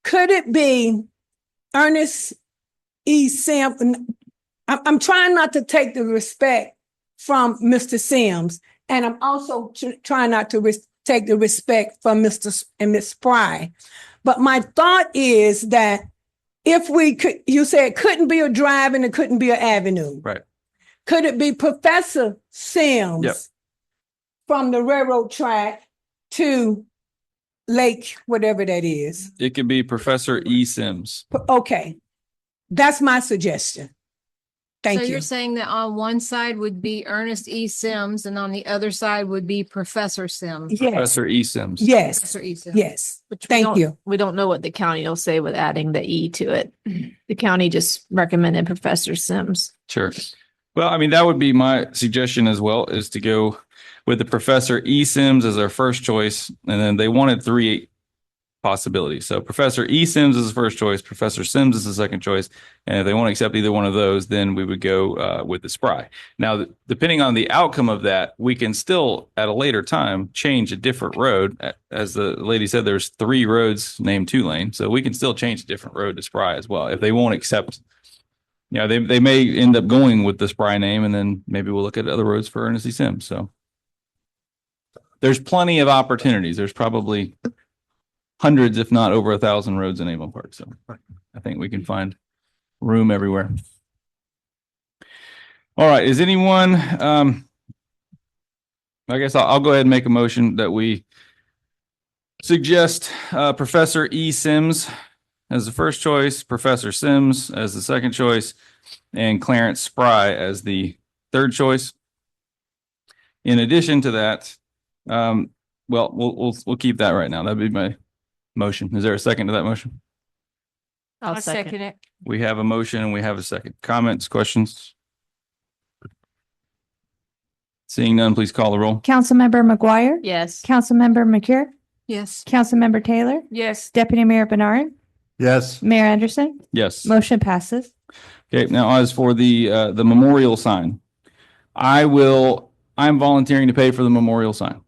Could it be Ernest E. Sims? I'm trying not to take the respect from Mr. Sims, and I'm also trying not to take the respect from Mr. and Ms. Spry. But my thought is that if we could, you said it couldn't be a drive and it couldn't be an avenue. Right. Could it be Professor Sims from the railroad track to Lake, whatever that is? It could be Professor E. Sims. Okay. That's my suggestion. Thank So you. you're saying that on one side would be Ernest E. Sims and on the other side would be Professor Sims? Yes. Professor E. Sims. Yes. Professor E. Sims. Yes. Which we Thank don't- you. We don't know what the county will say with adding the E to it. The county just recommended Professor Sims. Sure. Well, I mean, that would be my suggestion as well, is to go with the Professor E. Sims as our first choice. And then they wanted 3 possibilities. So Professor E. Sims is the first choice, Professor Sims is the second choice. And if they won't accept either one of those, then we would go with the Spry. Now, depending on the outcome of that, we can still at a later time change a different road. As the lady said, there's 3 roads named 2-lane. So we can still change a different road to Spry as well. If they won't accept, they may end up going with the Spry name, and then maybe we'll look at other roads for Ernest E. Sims. So there's plenty of opportunities. There's probably hundreds, if not over 1,000 roads in Avon Park. So I think we can find room everywhere. All right. Is anyone, I guess I'll go ahead and make a motion that we suggest Professor E. Sims as the first choice, Professor Sims as the second choice, and Clarence Spry as the third choice. In addition to that, we'll keep that right now. That'd be my motion. Is there a second to that motion? I'll second it. We have a motion and we have a second. Comments, questions? Seeing none, please call the roll. Councilmember McGuire? Yes. Councilmember McCure? Yes. Councilmember Taylor? Yes. Deputy Mayor Bernard? Yes. Mayor Anderson? Yes. Motion passes. Okay, now as for the memorial sign, I'm volunteering to pay for the memorial sign.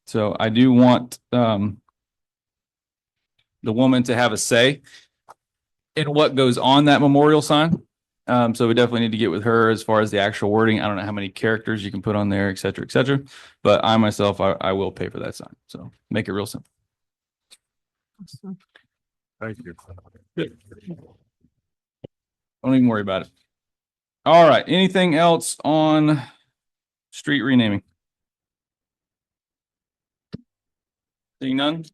So I do want the woman to have a say in what goes on that memorial sign. So we definitely need to get with her as far as the actual wording. I don't know how many characters you can put on there, et cetera, but I myself, I will pay for that sign. So make it real simple. Thank you. Don't even worry about it. All right. Anything else on street renaming? Seeing none.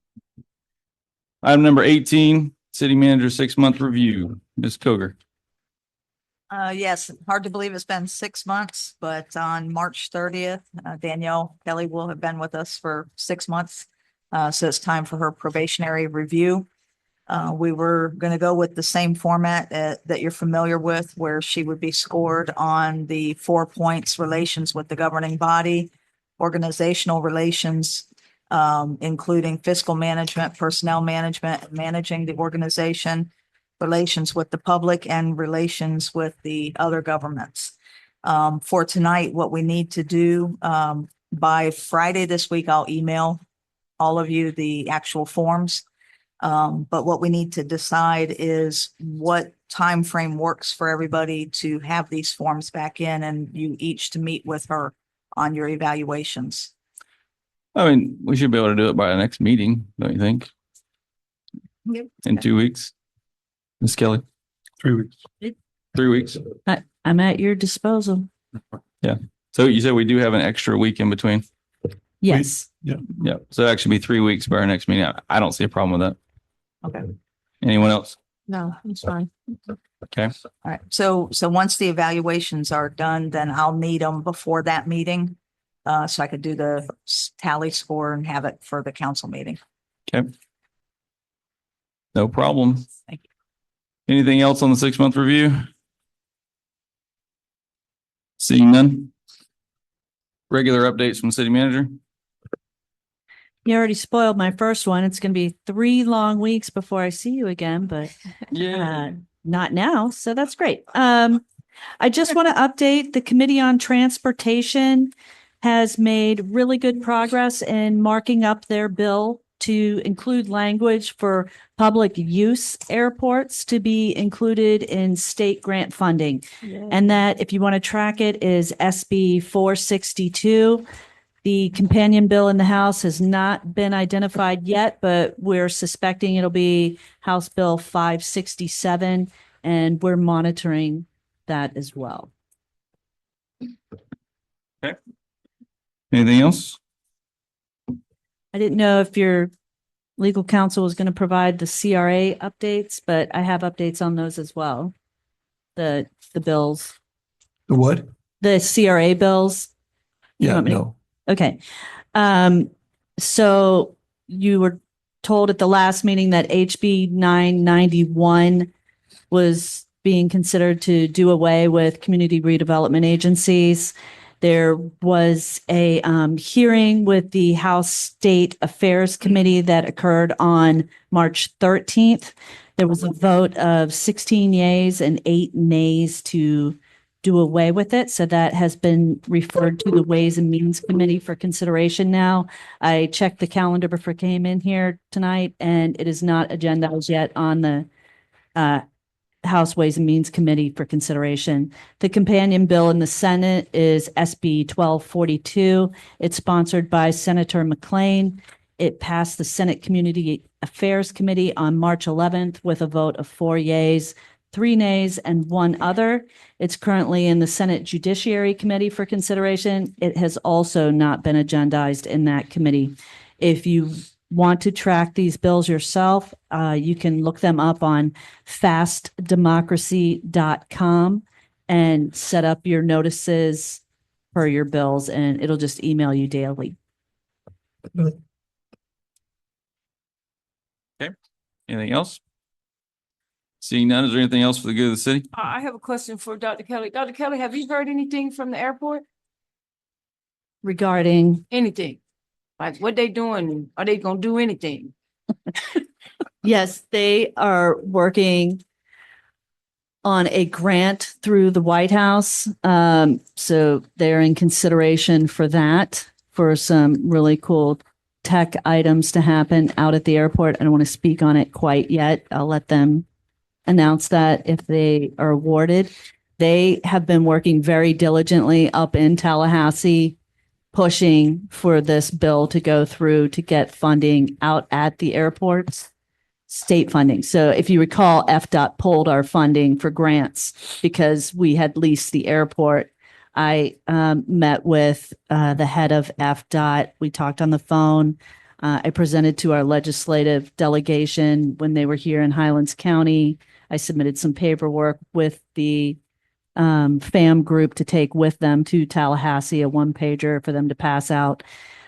Item number 18, city manager 6-month review. Ms. Coger. Yes, hard to believe it's been 6 months, but on March 30th, Danielle Kelly will have been with us for 6 months. So it's time for her probationary review. We were going to go with the same format that you're familiar with, where she would be scored on the 4 points: relations with the governing body, organizational relations, including fiscal management, personnel management, and managing the organization, relations with the public, and relations with the other governments. For tonight, what we need to do, by Friday this week, I'll email all of you the actual forms. But what we need to decide is what time frame works for everybody to have these forms back in, and you each to meet with her on your evaluations. I mean, we should be able to do it by the next meeting, don't you think? Yep. In 2 weeks? Ms. Kelly? 3 weeks. 3 weeks? I'm at your disposal. Yeah. So you said we do have an extra week in between? Yes. Yeah. Yeah. So it actually be 3 weeks by our next meeting. I don't see a problem with that. Okay. Anyone else? No, it's fine. Okay. All right. So once the evaluations are done, then I'll need them before that meeting. So I could do the tally score and have it for the council meeting. Okay. No problem. Thank you. Anything else on the 6-month review? Seeing none. Regular updates from city manager. You already spoiled my first one. It's going to be 3 long weeks before I see you again, but not now. So that's great. I just want to update the Committee on Transportation has made really good progress in marking up their bill to include language for public use airports to be included in state grant funding. And that, if you want to track it, is SB 462. The companion bill in the House has not been identified yet, but we're suspecting it'll be House Bill 567, and we're monitoring that as well. Okay. Anything else? I didn't know if your legal counsel was going to provide the CRA updates, but I have updates on those as well. The bills, The what? the CRA bills. You Yeah, want me to- no. Okay. So you were told at the last meeting that HB 991 was being considered to do away with community redevelopment agencies. There was a hearing with the House State Affairs Committee that occurred on March 13th. There was a vote of 16 yeas and 8 nays to do away with it. So that has been referred to the Ways and Means Committee for consideration now. I checked the calendar before I came in here tonight, and it is not agendized yet on the House Ways and Means Committee for consideration. The companion bill in the Senate is SB 1242. It's sponsored by Senator McClain. It passed the Senate Community Affairs Committee on March 11th with a vote of 4 yeas, 3 nays, and 1 other. It's currently in the Senate Judiciary Committee for consideration. It has also not been agendized in that committee. If you want to track these bills yourself, you can look them up on fastdemocracy.com and set up your notices for your bills, and it'll just email you daily. Okay. Anything else? Seeing none, is there anything else for the good of the city? I have a question for Dr. Kelly. Dr. Kelly, have you heard anything from the airport? Regarding, Anything? Like what they doing? Are they gonna do anything? yes, they are working on a grant through the White House. So they're in consideration for that, for some really cool tech items to happen out at the airport. I don't want to speak on it quite yet. I'll let them announce that if they are awarded. They have been working very diligently up in Tallahassee, pushing for this bill to go through to get funding out at the airports, state funding. So if you recall, FDOT pulled our funding for grants because we had leased the airport. I met with the head of FDOT. We talked on the phone. I presented to our legislative delegation when they were here in Highlands County. I submitted some paperwork with the FAM group to take with them to Tallahassee, a 1-pager for them to pass out.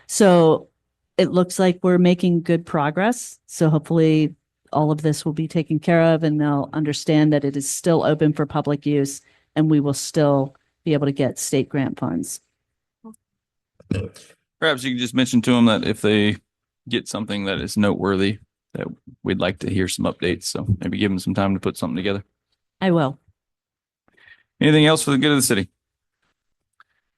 So it looks like we're making good progress. So hopefully all of this will be taken care of, and they'll understand that it is still open for public use, and we will still be able to get state grant funds. Perhaps you could just mention to them that if they get something that is noteworthy, that we'd like to hear some updates. So maybe give them some time to put something together. I will. Anything else for the good of the city?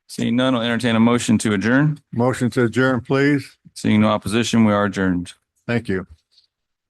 Seeing none, I'll entertain a motion to adjourn. Motion to adjourn, please. Seeing no opposition, we are adjourned. Thank you.